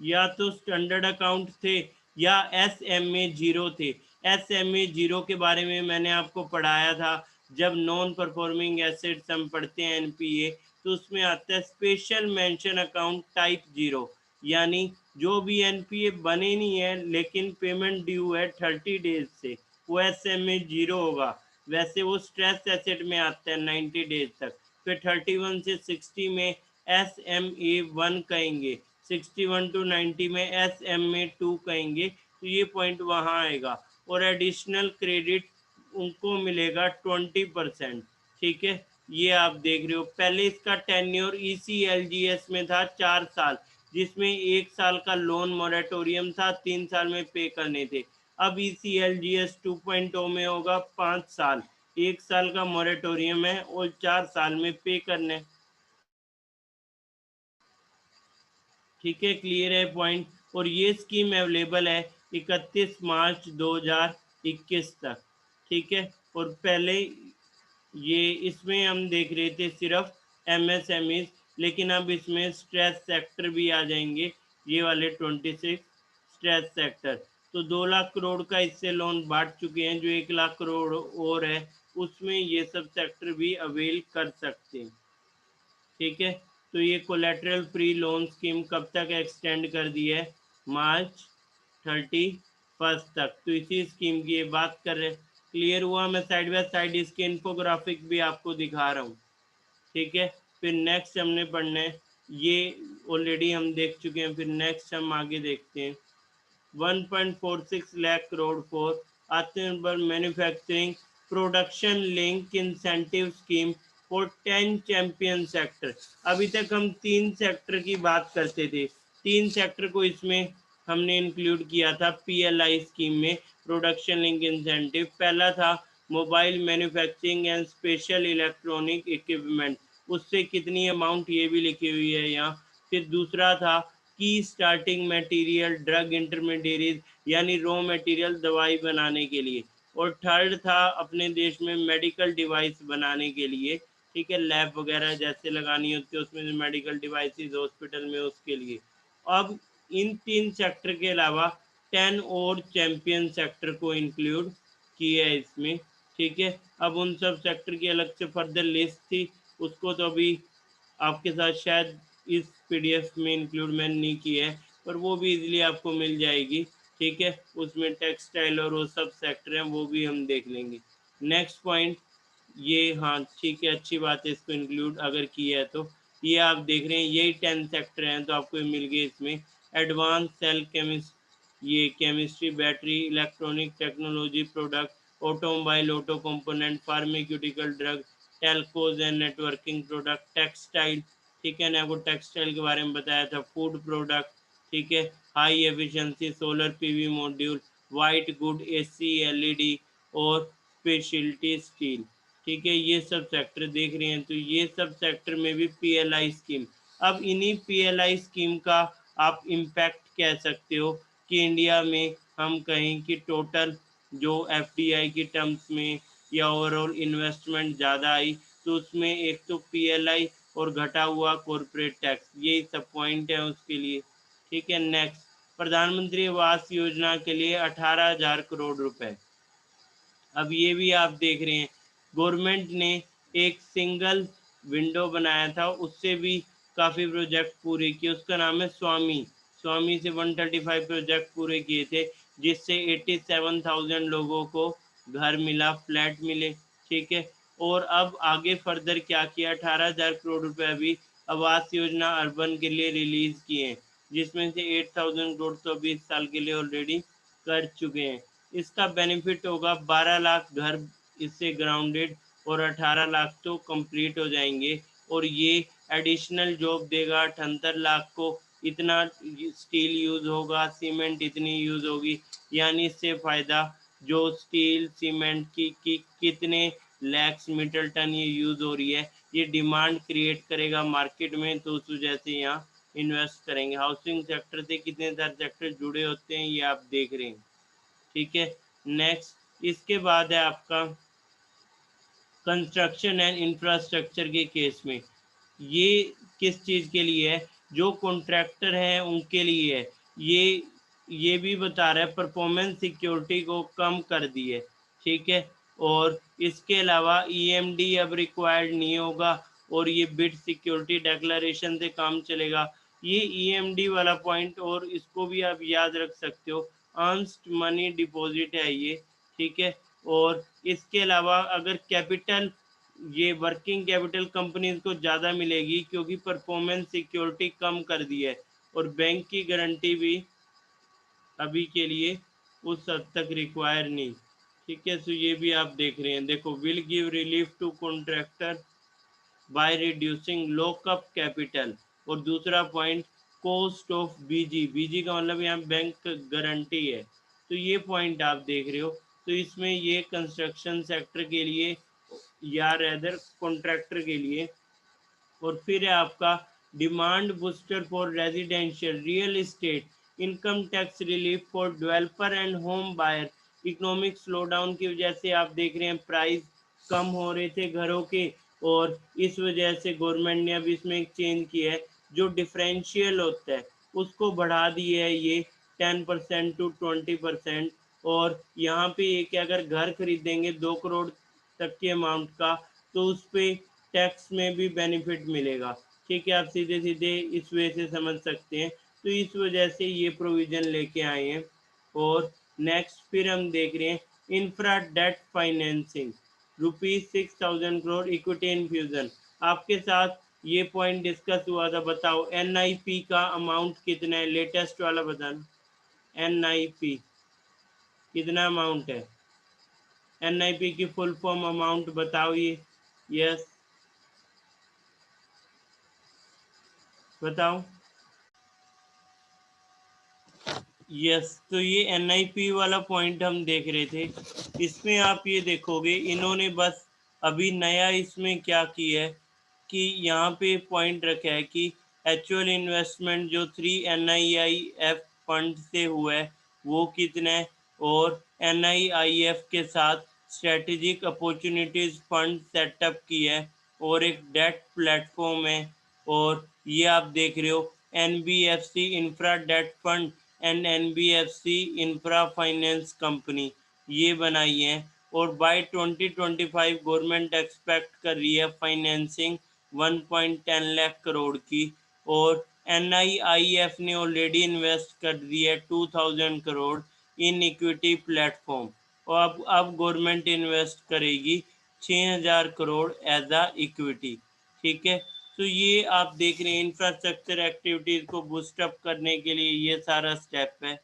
या तो स्टैंडर्ड अकाउंट थे या SMA 0 थे। SMA 0 के बारे में मैंने आपको पढ़ाया था, जब नॉन परफॉर्मिंग एसेट्स हम पढ़ते हैं NPA, तो उसमें आता है स्पेशल मेंशन अकाउंट टाइप 0, यानी जो भी NPA बने नहीं है लेकिन पेमेंट ड्यू है 30 डेज से, वो SMA 0 होगा। वैसे वो स्ट्रेस एसेट में आता है 90 डेज तक। फिर 31 से 60 में SMA 1 कहेंगे, 61 टू 90 में SMA 2 कहेंगे, तो ये पॉइंट वहाँ आएगा। और एडिशनल क्रेडिट उनको मिलेगा 20%। ठीक है, ये आप देख रहे हो, पहले इसका टेन्योर ECLGS में था 4 साल, जिसमें 1 साल का लोन मोरेटोरियम था, 3 साल में पे करने थे। अब ECLGS 2.0 में होगा 5 साल, 1 साल का मोरेटोरियम है और 4 साल में पे करने। ठीक है, क्लियर है पॉइंट। और ये स्कीम अवेलेबल है 31 मार्च 2021 तक। ठीक है, और पहले ये इसमें हम देख रहे थे सिर्फ MSMEs, लेकिन अब इसमें स्ट्रेस सेक्टर भी आ जाएंगे, ये वाले 26 स्ट्रेस सेक्टर। तो 2 लाख करोड़ का इससे लोन बांट चुके हैं, जो 1 लाख करोड़ और है उसमें ये सब सेक्टर भी अवेल कर सकते हैं। ठीक है, तो ये कोलेटरल फ्री लोन स्कीम कब तक एक्सटेंड कर दी है? मार्च 31 तक। तो इसी स्कीम की ये बात कर रहे हैं। क्लियर हुआ? मैं साइड बाय साइड इसके इन्फोग्राफिक भी आपको दिखा रहा हूँ। ठीक है, फिर नेक्स्ट हमने पढ़ना है, ये ऑलरेडी हम देख चुके हैं, फिर नेक्स्ट हम आगे देखते हैं। 1.46 lakh करोड़ फॉर आत्मनिर्भर manufacturing production link incentive scheme for 10 champion sector. अभी तक हम 3 सेक्टर की बात करते थे, 3 सेक्टर को इसमें हमने इंक्लूड किया था PLI स्कीम में, प्रोडक्शन लिंक इंसेंटिव। पहला था mobile manufacturing and special electronic equipment, उससे कितनी अमाउंट ये भी लिखी हुई है यहाँ। फिर दूसरा था की स्टार्टिंग मटेरियल ड्रग इंटरमीडिएरीज, यानी रॉ मटेरियल दवाई बनाने के लिए। और थर्ड था अपने देश में मेडिकल डिवाइस बनाने के लिए, ठीक है, लैब वगैरह जैसे लगानी होती है उसमें मेडिकल डिवाइसेस हॉस्पिटल में उसके लिए। अब इन 3 सेक्टर के अलावा 10 और चैंपियन सेक्टर को इंक्लूड किया है इसमें, ठीक है। अब उन सब सेक्टर की अलग से फर्दर लिस्ट थी, उसको तो अभी आपके साथ शायद इस पीडीएफ में इंक्लूड मैंने नहीं किया है, पर वो भी इजीली आपको मिल जाएगी, ठीक है। उसमें टेक्सटाइल और वो सब सेक्टर हैं, वो भी हम देख लेंगे। नेक्स्ट पॉइंट ये, हाँ ठीक है, अच्छी बात है, इसको इंक्लूड अगर किया है तो ये आप देख रहे हैं यही 10 सेक्टर हैं, तो आपको मिल गए इसमें एडवांस सेल केमिस्ट, ये chemistry, battery, electronic technology product, automobile, auto component, pharmaceutical drug, telcos and networking product, textile, ठीक है ना, आपको टेक्सटाइल के बारे में बताया था, फूड प्रोडक्ट, ठीक है, high efficiency solar PV module, white good AC LED और स्पेशलिटी स्टील, ठीक है। ये सब सेक्टर देख रहे हैं, तो ये सब सेक्टर में भी पीएलआई स्कीम। अब इन्हीं पीएलआई स्कीम का आप इम्पैक्ट कह सकते हो कि इंडिया में हम कहें कि टोटल जो एफडीआई की टर्म्स में या ओवरऑल इन्वेस्टमेंट ज़्यादा आई, तो उसमें एक तो पीएलआई और घटा हुआ कॉरपोरेट टैक्स, यही सब पॉइंट है उसके लिए, ठीक है। नेक्स्ट, प्रधानमंत्री आवास योजना के लिए 18,000 करोड़ रुपए। अब ये भी आप देख रहे हैं गवर्नमेंट ने एक सिंगल विंडो बनाया था, उससे भी काफ़ी प्रोजेक्ट पूरे किए, उसका नाम है स्वामी। स्वामी से 135 प्रोजेक्ट पूरे किए थे, जिससे 87,000 लोगों को घर मिला, फ्लैट मिले, ठीक है। और अब आगे फर्दर क्या किया, 18,000 करोड़ रुपए अभी आवास योजना अर्बन के लिए रिलीज किए हैं, जिसमें से 8,000 करोड़ तो अभी इस साल के लिए ऑलरेडी कर चुके हैं। इसका बेनिफिट होगा 12 लाख घर इससे ग्राउंडेड और 18 लाख तो कंप्लीट हो जाएंगे, और ये एडिशनल जॉब देगा 78 लाख को। इतना स्टील यूज़ होगा, सीमेंट इतनी यूज़ होगी, यानी इससे फ़ायदा जो स्टील सीमेंट की कितने लैक्स मीटर टन ये यूज़ हो रही है, ये डिमांड क्रिएट करेगा मार्केट में, तो उस वजह से यहाँ इन्वेस्ट करेंगे। हाउसिंग सेक्टर से कितने सारे सेक्टर जुड़े होते हैं ये आप देख रहे हैं, ठीक है। नेक्स्ट, इसके बाद है आपका कंस्ट्रक्शन एंड इंफ्रास्ट्रक्चर के केस में, ये किस चीज़ के लिए है, जो कॉन्ट्रैक्टर हैं उनके लिए है। ये भी बता रहा है परफॉर्मेंस सिक्योरिटी को कम कर दी है, ठीक है। और इसके अलावा ईएमडी अब रिक्वायर्ड नहीं होगा, और ये बिड सिक्योरिटी डिक्लेरेशन से काम चलेगा। ये ईएमडी वाला पॉइंट, और इसको भी आप याद रख सकते हो, अर्न्स्ड मनी डिपॉजिट है ये, ठीक है। और इसके अलावा अगर कैपिटल, ये वर्किंग कैपिटल कंपनीज को ज़्यादा मिलेगी, क्योंकि परफॉर्मेंस सिक्योरिटी कम कर दी है, और बैंक की गारंटी भी अभी के लिए उस हद तक रिक्वायर नहीं, ठीक है। सो ये भी आप देख रहे हैं, देखो, will give relief to contractor by reducing lockup capital, और दूसरा point cost of BG, BG का मतलब यहाँ बैंक गारंटी है, तो ये पॉइंट आप देख रहे हो। तो इसमें ये कंस्ट्रक्शन सेक्टर के लिए या रेदर कॉन्ट्रैक्टर के लिए। और फिर है आपका demand booster for residential real estate, income tax relief for developer and home buyer. Economic slowdown की वजह से आप देख रहे हैं प्राइस कम हो रहे थे घरों के, और इस वजह से गवर्नमेंट ने अब इसमें एक चेंज किया है, जो डिफरेंशियल होता है उसको बढ़ा दिया है, ये 10% टू 20%। और यहाँ पे ये कि अगर घर खरीदेंगे 2 करोड़ तक के अमाउंट का, तो उस पर टैक्स में भी बेनिफिट मिलेगा, ठीक है। आप सीधे सीधे इस वे से समझ सकते हैं, तो इस वजह से ये प्रोविज़न लेके आए हैं। और नेक्स्ट फिर हम देख रहे हैं infra debt financing, ₹6,000 crore equity infusion. आपके साथ ये पॉइंट डिस्कस हुआ था, बताओ एनआईपी का अमाउंट कितना है, लेटेस्ट वाला बताना, एनआईपी कितना अमाउंट है, एनआईपी की फुल फॉर्म अमाउंट बताओ ये, यस बताओ। यस, तो ये एनआईपी वाला पॉइंट हम देख रहे थे, इसमें आप ये देखोगे इन्होंने बस अभी नया इसमें क्या किया है कि यहाँ पे पॉइंट रखा है कि एक्चुअल इन्वेस्टमेंट जो 3 NIIF फंड से हुआ है वो कितना है, और NIIF के साथ स्ट्रेटेजिक अपॉर्चुनिटीज फंड सेटअप की है और एक डेट प्लेटफॉर्म है। और ये आप देख रहे हो NBFC infra debt fund and NBFC infra finance company ये बनाई है। और बाय 2025 गवर्नमेंट एक्सपेक्ट कर रही है फाइनेंसिंग 1.10 लाख करोड़ की। और NIIF ने ऑलरेडी इन्वेस्ट कर दी है 2000 करोड़ इन इक्विटी प्लेटफॉर्म। और अब गवर्नमेंट इन्वेस्ट करेगी 6000 करोड़ एज आ इक्विटी। ठीक है, तो ये आप देख रहे हैं इंफ्रास्ट्रक्चर एक्टिविटीज को बूस्टअप करने के लिए ये सारा स्टेप है।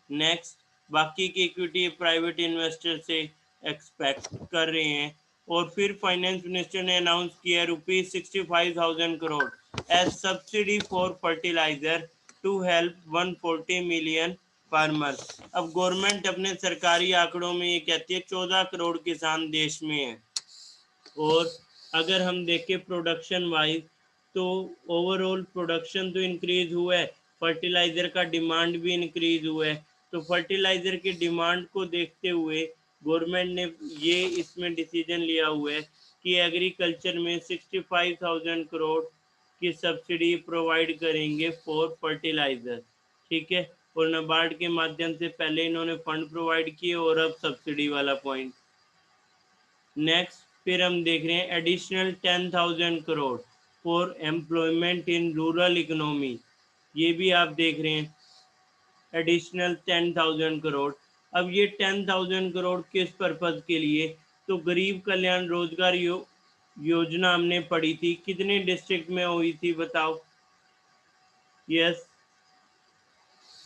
नेक्स्ट, बाकी की इक्विटी प्राइवेट इन्वेस्टर से एक्सपेक्ट कर रहे हैं। और फिर फाइनेंस मिनिस्टर ने अनाउंस किया ₹65,000 crore as subsidy for fertiliser to help 140 million farmers. अब गवर्नमेंट अपने सरकारी आंकड़ों में ये कहती है 14 करोड़ किसान देश में है। और अगर हम देखें प्रोडक्शन वाइज तो ओवरऑल प्रोडक्शन तो इंक्रीज हुआ है, फर्टिलाइज़र का डिमांड भी इंक्रीज हुआ है। तो फर्टिलाइज़र की डिमांड को देखते हुए गवर्नमेंट ने ये इसमें डिसीजन लिया हुआ है कि एग्रीकल्चर में 65,000 करोड़ की सब्सिडी प्रोवाइड करेंगे फॉर फर्टिलाइज़र। ठीक है, और नाबार्ड के माध्यम से पहले इन्होंने फंड प्रोवाइड किए और अब सब्सिडी वाला पॉइंट। नेक्स्ट, फिर हम देख रहे हैं additional 10,000 crore for employment in rural economy. ये भी आप देख रहे हैं एडिशनल 10,000 करोड़। अब ये 10,000 करोड़ किस पर्पज़ के लिए? तो गरीब कल्याण रोजगार योजना हमने पढ़ी थी, कितने डिस्ट्रिक्ट में हुई थी बताओ? यस,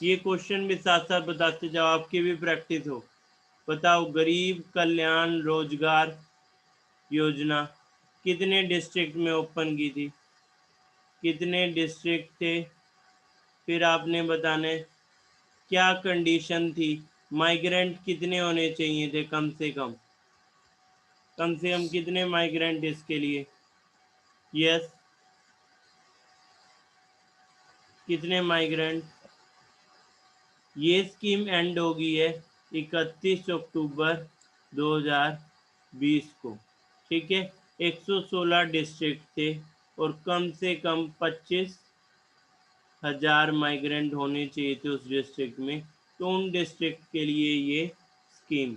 ये क्वेश्चन भी साथ साथ बताते जाओ, आपकी भी प्रैक्टिस हो। बताओ, गरीब कल्याण रोजगार योजना कितने डिस्ट्रिक्ट में ओपन की थी? कितने डिस्ट्रिक्ट थे? फिर आपने बताना है क्या कंडीशन थी, माइग्रेंट कितने होने चाहिए थे कम से कम कितने माइग्रेंट इसके लिए? यस, कितने माइग्रेंट? ये स्कीम एंड होगी है 31 अक्टूबर 2020 को। ठीक है, 116 डिस्ट्रिक्ट थे और कम से कम 25,000 माइग्रेंट होने चाहिए थे उस डिस्ट्रिक्ट में। तो उन डिस्ट्रिक्ट के लिए ये स्कीम,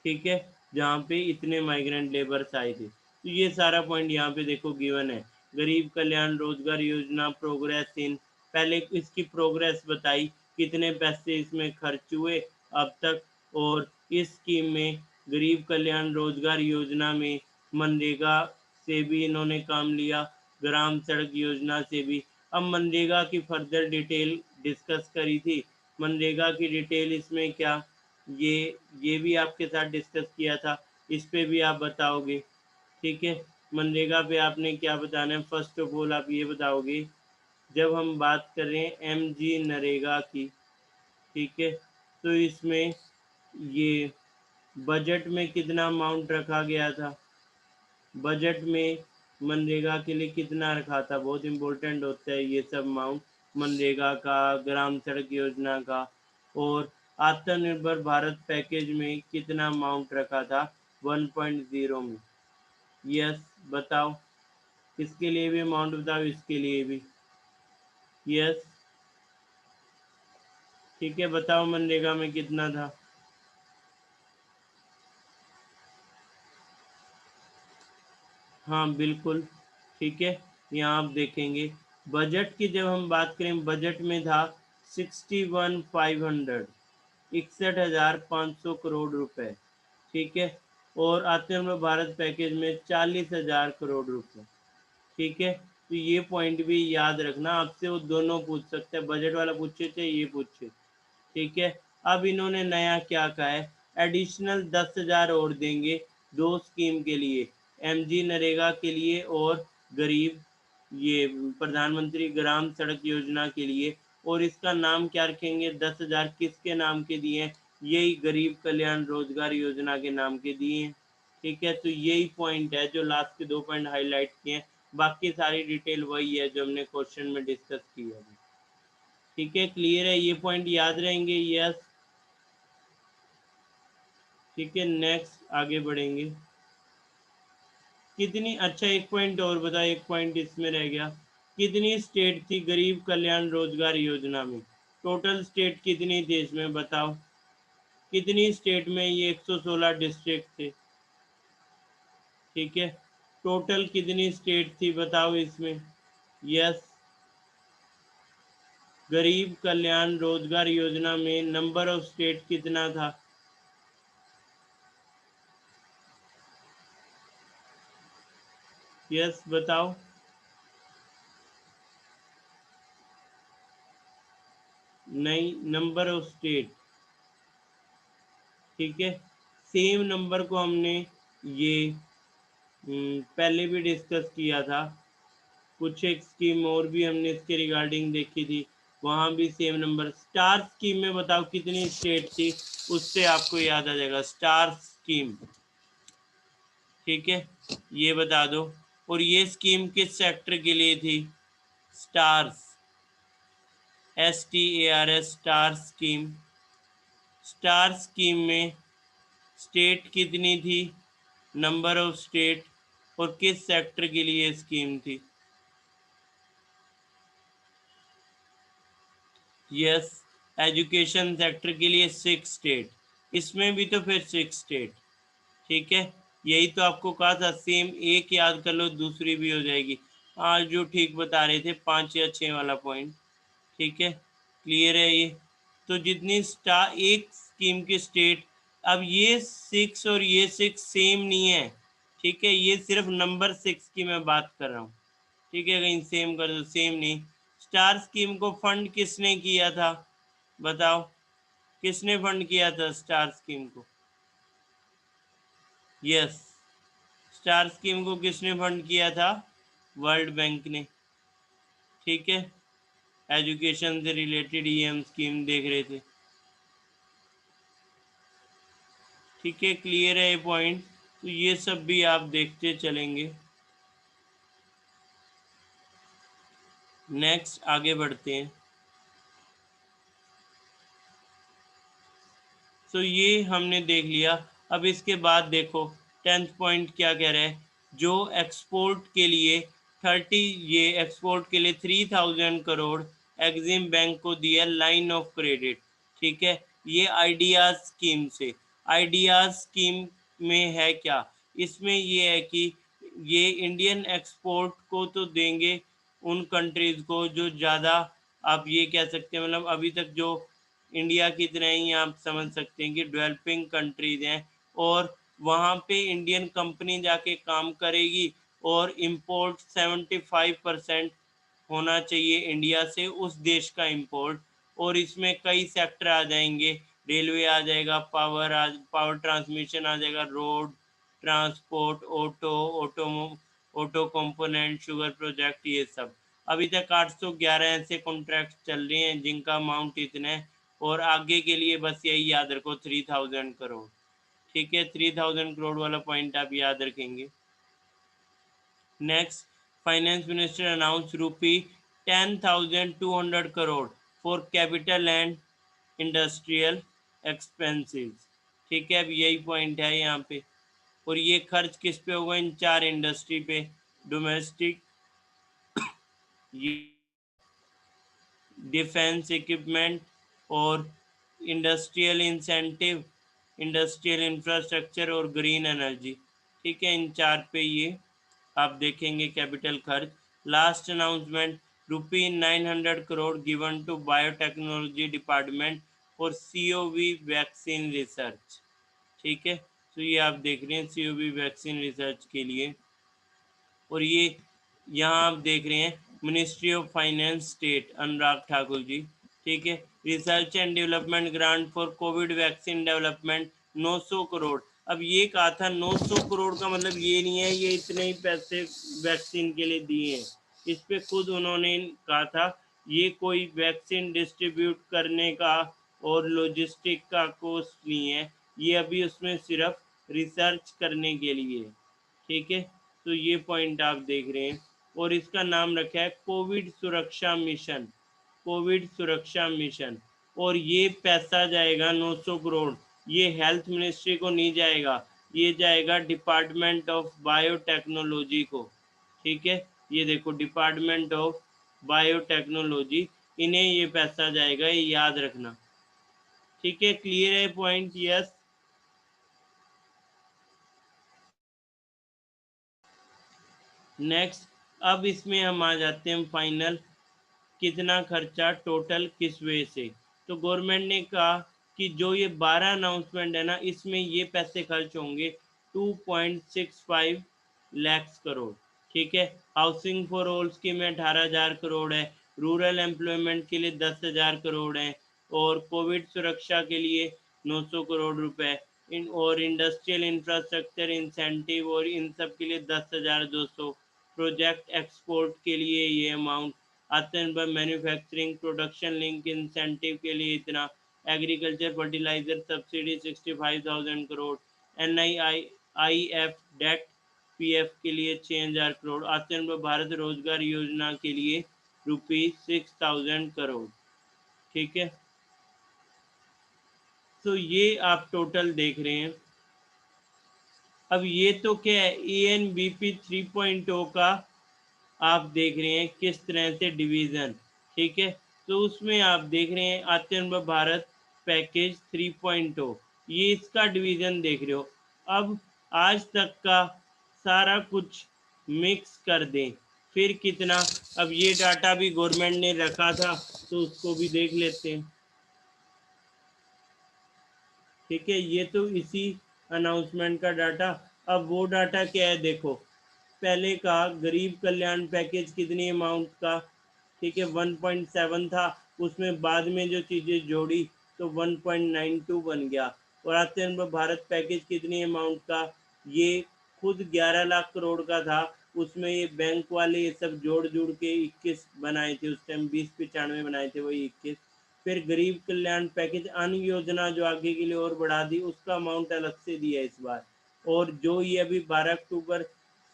ठीक है, जहाँ पे इतने माइग्रेंट लेबर्स आए थे। तो ये सारा पॉइंट यहाँ पे देखो गिवन है। गरीब कल्याण रोजगार योजना प्रोग्रेस इन, पहले इसकी प्रोग्रेस बताई, कितने पैसे इसमें खर्च हुए अब तक। और इस स्कीम में गरीब कल्याण रोजगार योजना में मनरेगा से भी इन्होंने काम लिया, ग्राम सड़क योजना से भी। अब मनरेगा की फर्दर डिटेल डिस्कस करी थी। मनरेगा की डिटेल इसमें क्या, ये ये भी आपके साथ डिस्कस किया था, इस पे भी आप बताओगे। ठीक है, मनरेगा पे आपने क्या बताना है? फर्स्ट ऑफ ऑल आप ये बताओगे, जब हम बात कर रहे हैं MG नरेगा की, ठीक है, तो इसमें ये बजट में कितना अमाउंट रखा गया था? बजट में मनरेगा के लिए कितना रखा था? बहुत इम्पोर्टेंट होता है ये सब अमाउंट, मनरेगा का, ग्राम सड़क योजना का। और आत्मनिर्भर भारत पैकेज में कितना अमाउंट रखा था? 1.0 में। यस, बताओ, इसके लिए भी अमाउंट बताओ, इसके लिए भी। यस, ठीक है, बताओ मनरेगा में कितना था? हाँ बिल्कुल, ठीक है, यहाँ आप देखेंगे बजट की जब हम बात करें, बजट में था 61,500, 61,500 करोड़ रुपए। ठीक है, और आत्मनिर्भर भारत पैकेज में 40,000 करोड़ रुपए। ठीक है, तो ये पॉइंट भी याद रखना, आपसे वो दोनों पूछ सकते हैं, बजट वाला पूछे चाहे ये पूछे। ठीक है, अब इन्होंने नया क्या कहा है, एडिशनल 10,000 और देंगे दो स्कीम के लिए, MG नरेगा के लिए और गरीब ये प्रधानमंत्री ग्राम सड़क योजना के लिए। और इसका नाम क्या रखेंगे? 10,000 किसके नाम के दिए हैं? यही गरीब कल्याण रोजगार योजना के नाम के दिए हैं। ठीक है, तो यही पॉइंट है जो लास्ट के 2 पॉइंट हाईलाइट किए हैं, बाकी सारी डिटेल वही है जो हमने क्वेश्चन में डिस्कस की है। ठीक है, क्लियर है, ये पॉइंट याद रहेंगे? यस, ठीक है, नेक्स्ट आगे बढ़ेंगे। कितनी, अच्छा एक पॉइंट और बताओ, एक पॉइंट इसमें रह गया। कितनी स्टेट थी गरीब कल्याण रोजगार योजना में? टोटल स्टेट कितनी थी इसमें बताओ, कितनी स्टेट में ये 116 डिस्ट्रिक्ट थे? ठीक है, टोटल कितनी स्टेट थी बताओ इसमें? यस, गरीब कल्याण रोजगार योजना में नंबर ऑफ स्टेट कितना था? यस बताओ। नहीं, नंबर ऑफ स्टेट। ठीक है, सेम नंबर को हमने ये पहले भी डिस्कस किया था। कुछ एक स्कीम और भी हमने इसके रिगार्डिंग देखी थी, वहाँ भी सेम नंबर। स्टार स्कीम में बताओ कितनी स्टेट थी, उससे आपको याद आ जाएगा। स्टार स्कीम, ठीक है, ये बता दो। और ये स्कीम किस सेक्टर के लिए थी? Stars, STARS, star scheme. Star scheme में स्टेट कितनी थी, नंबर ऑफ स्टेट, और किस सेक्टर के लिए स्कीम थी? यस, एजुकेशन सेक्टर के लिए 6 स्टेट। इसमें भी तो फिर 6 स्टेट। ठीक है, यही तो आपको कहा था, सेम एक याद कर लो दूसरी भी हो जाएगी। आज जो ठीक बता रहे थे 5 या 6 वाला पॉइंट। ठीक है, क्लियर है ये? तो जितनी स्टार एक स्कीम की स्टेट, अब ये 6 और ये 6 सेम नहीं है। ठीक है, ये सिर्फ नंबर 6 की मैं बात कर रहा हूँ। ठीक है, कहीं सेम कर दो, सेम नहीं। स्टार स्कीम को फंड किसने किया था बताओ, किसने फंड किया था स्टार स्कीम को? यस, स्टार स्कीम को किसने फंड किया था? वर्ल्ड बैंक ने। ठीक है, एजुकेशन से रिलेटेड ही हम स्कीम देख रहे थे। ठीक है, क्लियर है ये पॉइंट? तो ये सब भी आप देखते चलेंगे। नेक्स्ट आगे बढ़ते हैं। तो ये हमने देख लिया। अब इसके बाद देखो 10th पॉइंट क्या कह रहा है। जो एक्सपोर्ट के लिए 30, ये एक्सपोर्ट के लिए 3000 करोड़ एग्जिम बैंक को दिया लाइन ऑफ क्रेडिट। ठीक है, ये आइडियाज स्कीम से। आइडियाज स्कीम में है क्या, इसमें ये है कि ये इंडियन एक्सपोर्ट को तो देंगे उन कंट्रीज को जो ज़्यादा, आप ये कह सकते हैं मतलब अभी तक जो इंडिया की तरह ही आप समझ सकते हैं कि डेवलपिंग कंट्रीज हैं, और वहाँ पे इंडियन कंपनी जाके काम करेगी, और इंपोर्ट 75% होना चाहिए इंडिया से, उस देश का इंपोर्ट। और इसमें कई सेक्टर आ जाएंगे, रेलवे आ जाएगा, पावर ट्रांसमिशन आ जाएगा, road transport, auto component, sugar project, ये सब। अभी तक 811 ऐसे कॉन्ट्रैक्ट चल रहे हैं जिनका अमाउंट इतना है, और आगे के लिए बस यही याद रखो 3000 करोड़। ठीक है, 3000 करोड़ वाला पॉइंट आप याद रखेंगे। Next, finance minister announce rupee 10,200 crore for capital and industrial expenses. ठीक है, अब यही पॉइंट है यहाँ पे। और ये खर्च किस पे होगा, इन 4 इंडस्ट्री पे। डोमेस्टिक, ये डिफेंस इक्विपमेंट, और इंडस्ट्रियल इंसेंटिव, इंडस्ट्रियल इंफ्रास्ट्रक्चर, और ग्रीन एनर्जी। ठीक है, इन 4 पे ये आप देखेंगे कैपिटल खर्च। Last announcement, ₹900 given to biotechnology department for COV vaccine research. ठीक है, तो ये आप देख रहे हैं COV वैक्सीन रिसर्च के लिए। और ये यहाँ आप देख रहे हैं ministry of finance state Anurag Thakur ji. ठीक है, research and development grant for Covid vaccine development 900 crore. अब ये कहा था 900 करोड़ का मतलब ये नहीं है ये इतने ही पैसे वैक्सीन के लिए दिए हैं। इस पे खुद उन्होंने कहा था ये कोई वैक्सीन डिस्ट्रीब्यूट करने का और लॉजिस्टिक का कॉस्ट नहीं है, ये अभी उसमें सिर्फ रिसर्च करने के लिए है। ठीक है, तो ये पॉइंट आप देख रहे हैं। और इसका नाम रखा है कोविड सुरक्षा मिशन, कोविड सुरक्षा मिशन। और ये पैसा जाएगा 900 करोड़, ये हेल्थ मिनिस्ट्री को नहीं जाएगा, ये जाएगा डिपार्टमेंट ऑफ बायोटेक्नोलॉजी को। ठीक है, ये देखो डिपार्टमेंट ऑफ बायोटेक्नोलॉजी, इन्हें ये पैसा जाएगा, ये याद रखना। ठीक है, क्लियर है पॉइंट? यस। नेक्स्ट, अब इसमें हम आ जाते हैं फाइनल, कितना खर्चा टोटल किस वे से। तो गवर्नमेंट ने कहा कि जो ये 12 अनाउंसमेंट है ना, इसमें ये पैसे खर्च होंगे 2.65 लाख करोड़। ठीक है, हाउसिंग फॉर ऑल स्कीम में 18,000 करोड़ है, रूरल एम्प्लॉयमेंट के लिए 10,000 करोड़ है, और कोविड सुरक्षा के लिए 900 करोड़ रुपए, और इंडस्ट्रियल इंफ्रास्ट्रक्चर इंसेंटिव और इन सब के लिए 10,200, प्रोजेक्ट एक्सपोर्ट के लिए ये अमाउंट आते हैं, मैन्युफैक्चरिंग प्रोडक्शन लिंक इंसेंटिव के लिए इतना, agriculture fertiliser subsidy 65,000 crore, NIIF debt PF के लिए 6,000 करोड़, आत्मनिर्भर भारत रोजगार योजना के लिए ₹6,000 करोड़। ठीक है, तो ये आप टोटल देख रहे हैं। अब ये तो क्या है, ENBP 3.0 का आप देख रहे हैं किस तरह से डिवीज़न। ठीक है, तो उसमें आप देख रहे हैं आत्मनिर्भर भारत पैकेज 3.0, ये इसका डिवीज़न देख रहे हो। अब आज तक का सारा कुछ मिक्स कर दें, फिर कितना, अब ये डाटा भी गवर्नमेंट ने रखा था तो उसको भी देख लेते हैं। ठीक है, ये तो इसी अनाउंसमेंट का डाटा। अब वो डाटा क्या है देखो, पहले का गरीब कल्याण पैकेज कितनी अमाउंट का, ठीक है 1.7 था, उसमें बाद में जो चीज़ें जोड़ी तो 1.92 बन गया। और आत्मनिर्भर भारत पैकेज कितनी अमाउंट का, ये खुद 11 लाख करोड़ का था, उसमें ये बैंक वाले ये सब जोड़ जुड़ के 21 बनाए थे, उस टाइम 2095 बनाए थे, वही 21। फिर गरीब कल्याण पैकेज अन्य योजना जो आगे के लिए और बढ़ा दी, उसका अमाउंट अलग से दिया इस बार। और जो ये अभी 12 अक्टूबर,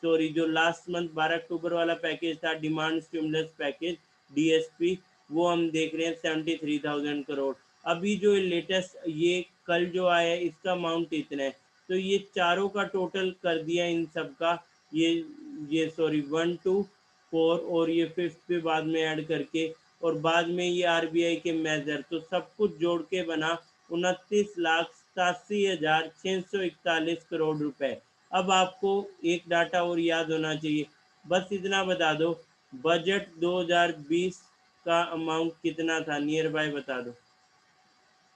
सॉरी जो लास्ट मंथ 12 अक्टूबर वाला पैकेज था, डिमांड स्टिमुलस पैकेज DSP, वो हम देख रहे हैं 73,000 करोड़। अभी जो लेटेस्ट ये कल जो आया है, इसका अमाउंट इतना है। तो ये चारों का टोटल कर दिया इन सब का, ये सॉरी 1 to 4 और ये 5th पे बाद में ऐड करके, और बाद में ये RBI के मेजर, तो सब कुछ जोड़ के बना 29,87,641 करोड़ रुपए। अब आपको एक डाटा और याद होना चाहिए, बस इतना बता दो, बजट 2020 का अमाउंट कितना था, नियर बाय बता दो।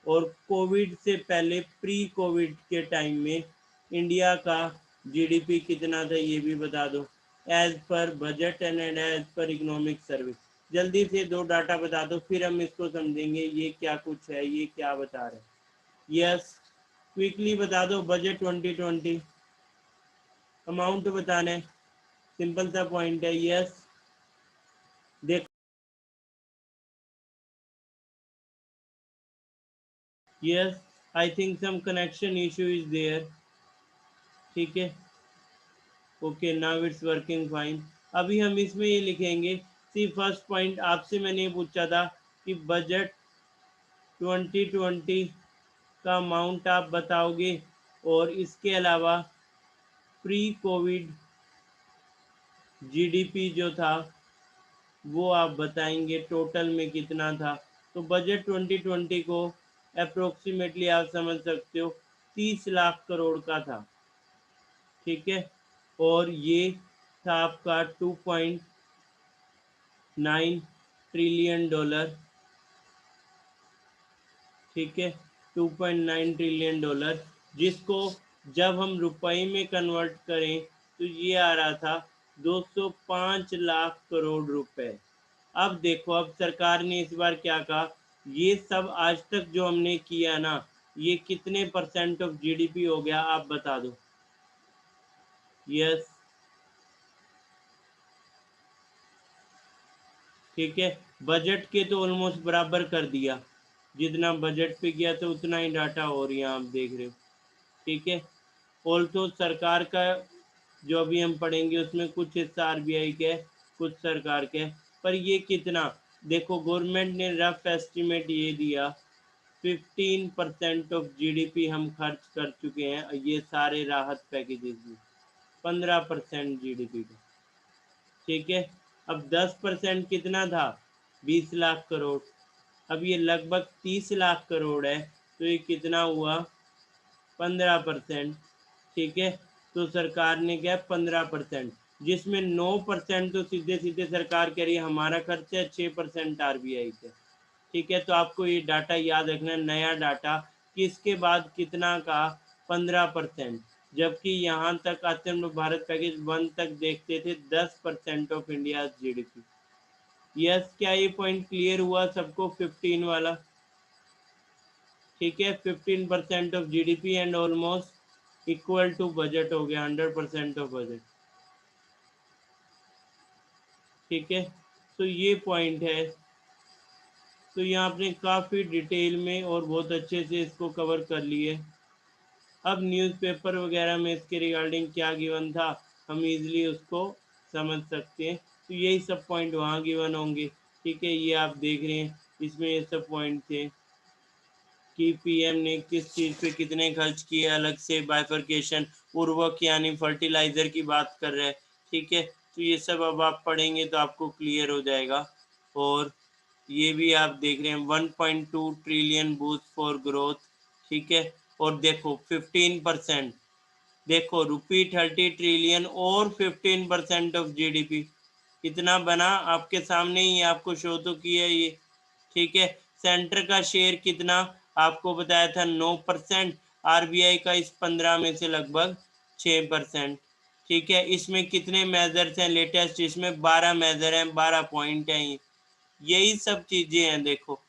और कोविड से पहले प्री कोविड के टाइम में इंडिया का GDP कितना था, ये भी बता दो, as per budget and as per economic service. जल्दी से दो डाटा बता दो, फिर हम इसको समझेंगे ये क्या कुछ है, ये क्या बता रहे हैं। यस, क्विकली बता दो, बजट 2020 अमाउंट बताना है, सिंपल सा पॉइंट है। यस, देखो, yes, I think some connection issue is there. ठीक है, okay, now it's working fine. अभी हम इसमें ये लिखेंगे, सी फर्स्ट पॉइंट आपसे मैंने ये पूछा था कि बजट 2020 का अमाउंट आप बताओगे, और इसके अलावा प्री कोविड GDP जो था वो आप बताएंगे टोटल में कितना था। तो बजट 2020 को अप्रोक्सीमेटली आप समझ सकते हो 30 लाख करोड़ का था। ठीक है, और ये था आपका 2.9 ट्रिलियन डॉलर। ठीक है, 2.9 ट्रिलियन डॉलर, जिसको जब हम रुपए में कन्वर्ट करें तो ये आ रहा था 205 लाख करोड़ रुपए। अब देखो, अब सरकार ने इस बार क्या कहा, ये सब आज तक जो हमने किया ना, ये कितने % ऑफ GDP हो गया, आप बता दो। यस, ठीक है, बजट के तो ऑलमोस्ट बराबर कर दिया, जितना बजट पे गया तो उतना ही डाटा और यहाँ आप देख रहे हो। ठीक है, ऑल्सो सरकार का जो अभी हम पढ़ेंगे उसमें कुछ हिस्सा RBI के है, कुछ सरकार के है, पर ये कितना, देखो गवर्नमेंट ने रफ एस्टिमेट ये दिया 15% ऑफ जीडीपी हम खर्च कर चुके हैं ये सारे राहत पैकेजेस में, 15% जीडीपी का। ठीक है, अब 10% कितना था, 20 लाख करोड़। अब ये लगभग 30 लाख करोड़ है, तो ये कितना हुआ, 15%। ठीक है, तो सरकार ने क्या 15%, जिसमें 9% तो सीधे सीधे सरकार कह रही है हमारा खर्च है, 6% आरबीआई का। ठीक है, तो आपको ये डाटा याद रखना, नया डाटा कि इसके बाद कितना का, 15%, जबकि यहाँ तक आत्मनिर्भर भारत पैकेज 1 तक देखते थे 10% ऑफ इंडिया जीडीपी। यस, क्या ये पॉइंट क्लियर हुआ सबको, 15 वाला? ठीक है, 15% of GDP and almost equal to budget हो गया, 100% ऑफ बजट। ठीक है, तो ये पॉइंट है। तो यहाँ आपने काफ़ी डिटेल में और बहुत अच्छे से इसको कवर कर लिए। अब न्यूज़पेपर वगैरह में इसके रिगार्डिंग क्या गिवन था, हम इजीली उसको समझ सकते हैं। तो यही सब पॉइंट वहाँ गिवन होंगे। ठीक है, ये आप देख रहे हैं, इसमें ये सब पॉइंट थे कि पीएम ने किस चीज़ पे कितने खर्च किए, अलग से बाइफरकेशन, उर्वरक यानी फर्टिलाइज़र की बात कर रहे हैं। ठीक है, तो ये सब अब आप पढ़ेंगे तो आपको क्लियर हो जाएगा। और ये भी आप देख रहे हैं 1.2 ट्रिलियन बूस्ट फॉर ग्रोथ। ठीक है, और देखो 15%, देखो रुपी 30 ट्रिलियन और 15% ऑफ जीडीपी कितना बना, आपके सामने ही आपको शो तो किया ये। ठीक है, सेंटर का शेयर कितना, आपको बताया था 9%, आरबीआई का इस 15 में से लगभग 6%। ठीक है, इसमें कितने मेजर्स हैं लेटेस्ट, इसमें 12 मेजर हैं, 12 पॉइंट हैं, यही सब चीज़ें हैं देखो।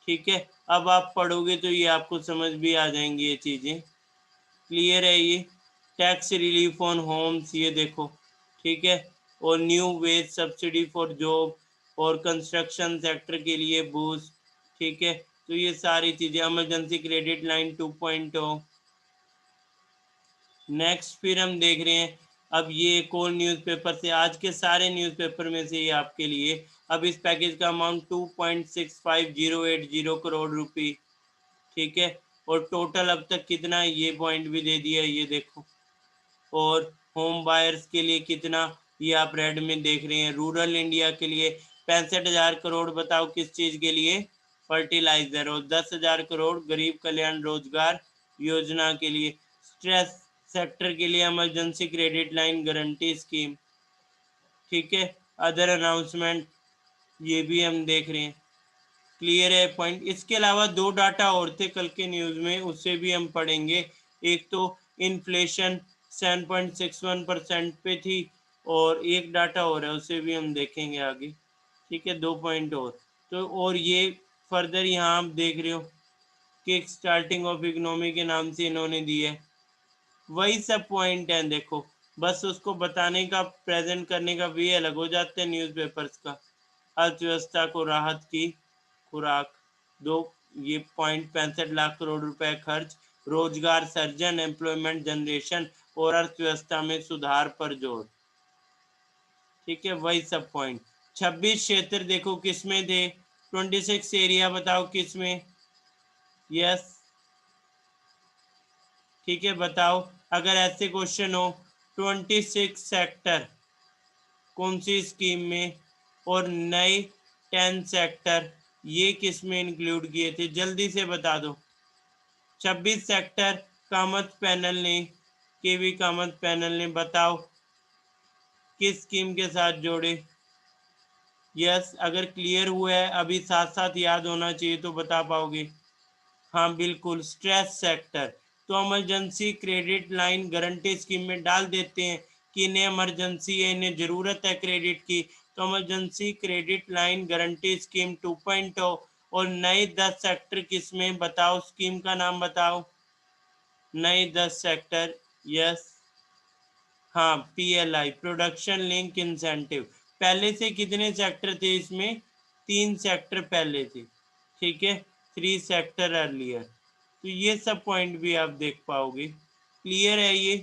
ठीक है, अब आप पढ़ोगे तो ये आपको समझ भी आ जाएंगी ये चीज़ें, क्लियर है ये। टैक्स रिलीफ ऑन होम्स, ये देखो। ठीक है, और new ways subsidy for job और कंस्ट्रक्शन सेक्टर के लिए बूस्ट। ठीक है, तो ये सारी चीज़ें, इमरजेंसी क्रेडिट लाइन 2.0। नेक्स्ट फिर हम देख रहे हैं, अब ये एक और न्यूज़पेपर से, आज के सारे न्यूज़पेपर में से ये आपके लिए, अब इस पैकेज का अमाउंट 2.65080 करोड़ रुपये। ठीक है, और टोटल अब तक कितना है ये पॉइंट भी दे दिया, ये देखो। और होम बायर्स के लिए कितना, ये आप रेड में देख रहे हैं। रूरल इंडिया के लिए 65,000 करोड़, बताओ किस चीज़ के लिए, फर्टिलाइजर। और 10,000 करोड़ गरीब कल्याण रोजगार योजना के लिए। स्ट्रेस सेक्टर के लिए emergency credit line guarantee scheme. ठीक है, अदर अनाउंसमेंट ये भी हम देख रहे हैं, क्लियर है पॉइंट। इसके अलावा दो डाटा और थे कल के न्यूज़ में, उससे भी हम पढ़ेंगे। एक तो इन्फ्लेशन 7.61% पे थी, और एक डाटा और है उसे भी हम देखेंगे आगे। ठीक है, 2 पॉइंट और, तो और ये फर्दर यहाँ आप देख रहे हो किक स्टार्टिंग ऑफ इकोनॉमी के नाम से इन्होंने दी है, वही सब पॉइंट हैं देखो। बस उसको बताने का, प्रेजेंट करने का वे अलग हो जाते हैं न्यूज़पेपर्स का। अर्थव्यवस्था को राहत की खुराक दो, ये 65 लाख करोड़ रुपए खर्च, रोजगार सर्जन, एम्प्लॉयमेंट जनरेशन और अर्थव्यवस्था में सुधार पर जोर। ठीक है, वही सब पॉइंट। 26 क्षेत्र देखो किस में थे, 26 एरिया, बताओ किस में। यस, ठीक है, बताओ अगर ऐसे क्वेश्चन हो, 26 सेक्टर कौन सी स्कीम में, और नए 10 सेक्टर ये किस में इंक्लूड किए थे, जल्दी से बता दो। 26 सेक्टर कामत पैनल ने, केवी कामत पैनल ने, बताओ किस स्कीम के साथ जोड़े। यस, अगर क्लियर हुआ है, अभी साथ साथ याद होना चाहिए तो बता पाओगे। हाँ बिल्कुल, स्ट्रेस सेक्टर, तो emergency credit line guarantee scheme में डाल देते हैं कि इन्हें इमरजेंसी है, इन्हें ज़रूरत है क्रेडिट की, तो emergency credit line guarantee scheme 2.0। और नए 10 सेक्टर किस में, बताओ स्कीम का नाम बताओ, नए 10 सेक्टर। यस, हाँ पीएलआई, प्रोडक्शन लिंक इंसेंटिव। पहले से कितने सेक्टर थे इसमें, 3 सेक्टर पहले थे। ठीक है, 3 सेक्टर अर्लियर, तो ये सब पॉइंट भी आप देख पाओगे, क्लियर है ये।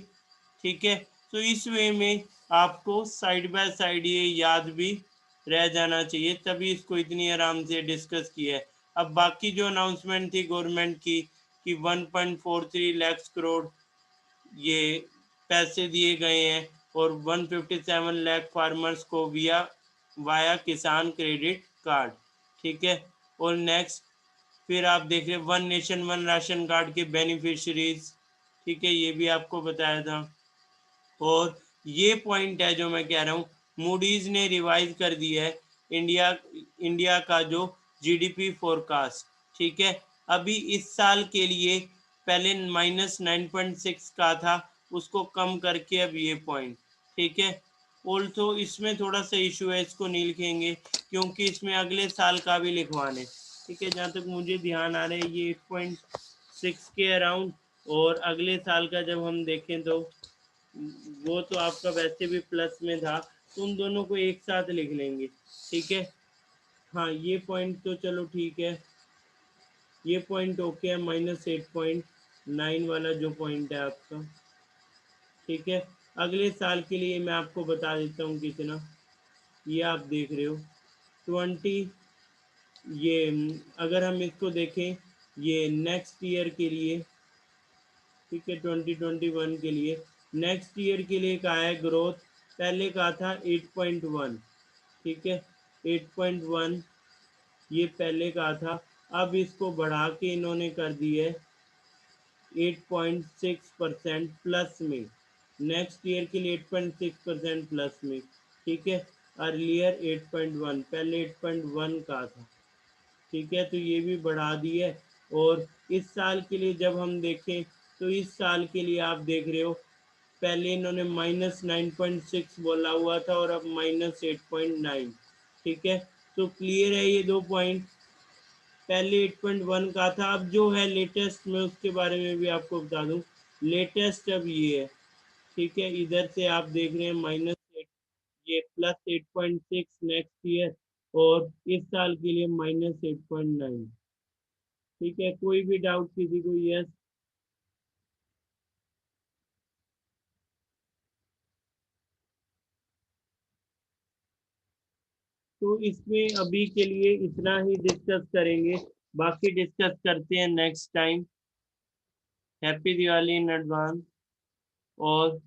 ठीक है, तो इस वे में आपको साइड बाय साइड ये याद भी रह जाना चाहिए, तभी इसको इतनी आराम से डिस्कस किया है। अब बाकी जो अनाउंसमेंट थी गवर्नमेंट की कि 1.43 लाख करोड़ ये पैसे दिए गए हैं और 157 लाख फार्मर्स को वाया किसान क्रेडिट कार्ड, ठीक है। और नेक्स्ट फिर आप देख रहे one nation one ration card के बेनिफिशरीज, ठीक है, ये भी आपको बताया था। और ये पॉइंट है जो मैं कह रहा हूँ, मूडीज ने रिवाइज कर दिया है इंडिया इंडिया का जो जीडीपी फोरकास्ट, ठीक है। अभी इस साल के लिए पहले -9.6 का था, उसको कम करके अब ये पॉइंट, ठीक है। ऑल्सो इसमें थोड़ा सा इशू है, इसको नहीं लिखेंगे क्योंकि इसमें अगले साल का भी लिखवाने, ठीक है। जहाँ तक मुझे ध्यान आ रहा है ये 8.6 के अराउंड, और अगले साल का जब हम देखें तो वो तो आपका वैसे भी प्लस में था, तो उन दोनों को एक साथ लिख लेंगे, ठीक है। हाँ ये पॉइंट तो चलो ठीक है, ये पॉइंट ओके है, -8.9 वाला जो पॉइंट है आपका, ठीक है। अगले साल के लिए मैं आपको बता देता हूँ कितना, ये आप देख रहे हो 20, ये अगर हम इसको देखें ये नेक्स्ट ईयर के लिए, ठीक है, 2021 के लिए, नेक्स्ट ईयर के लिए कहा है ग्रोथ, पहले कहा था 8.1, ठीक है, 8.1 ये पहले कहा था, अब इसको बढ़ा के इन्होंने कर दी है 8.6% प्लस में, नेक्स्ट ईयर के लिए 8.6% प्लस में, ठीक है। अर्लियर 8.1, पहले 8.1 का था, ठीक है, तो ये भी बढ़ा दी है। और इस साल के लिए जब हम देखें तो इस साल के लिए आप देख रहे हो, पहले इन्होंने -9.6 बोला हुआ था और अब -8.9, ठीक है। तो क्लियर है ये दो पॉइंट, पहले 8.1 का था, अब जो है लेटेस्ट में उसके बारे में भी आपको बता दूं, लेटेस्ट अब ये है, ठीक है। इधर से आप देख रहे हैं -8, ये +8.6 नेक्स्ट ईयर, और इस साल के लिए -8.9, ठीक है। कोई भी डाउट किसी को? यस। तो इसमें अभी के लिए इतना ही डिस्कस करेंगे, बाकी डिस्कस करते हैं next time. Happy Diwali in advance, और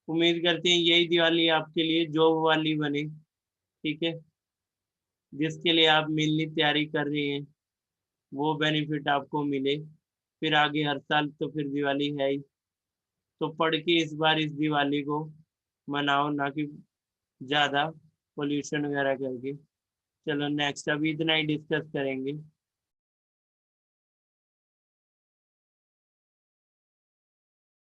उम्मीद करते हैं यही दिवाली आपके लिए जॉब वाली बने, ठीक है, जिसके लिए आप मेनली तैयारी कर रहे हैं वो बेनिफिट आपको मिले, फिर आगे हर साल तो फिर दिवाली है ही, तो पढ़ के इस बार इस दिवाली को मनाओ, ना कि ज़्यादा पोल्यूशन वगैरह करके। चलो नेक्स्ट अभी इतना ही डिस्कस करेंगे।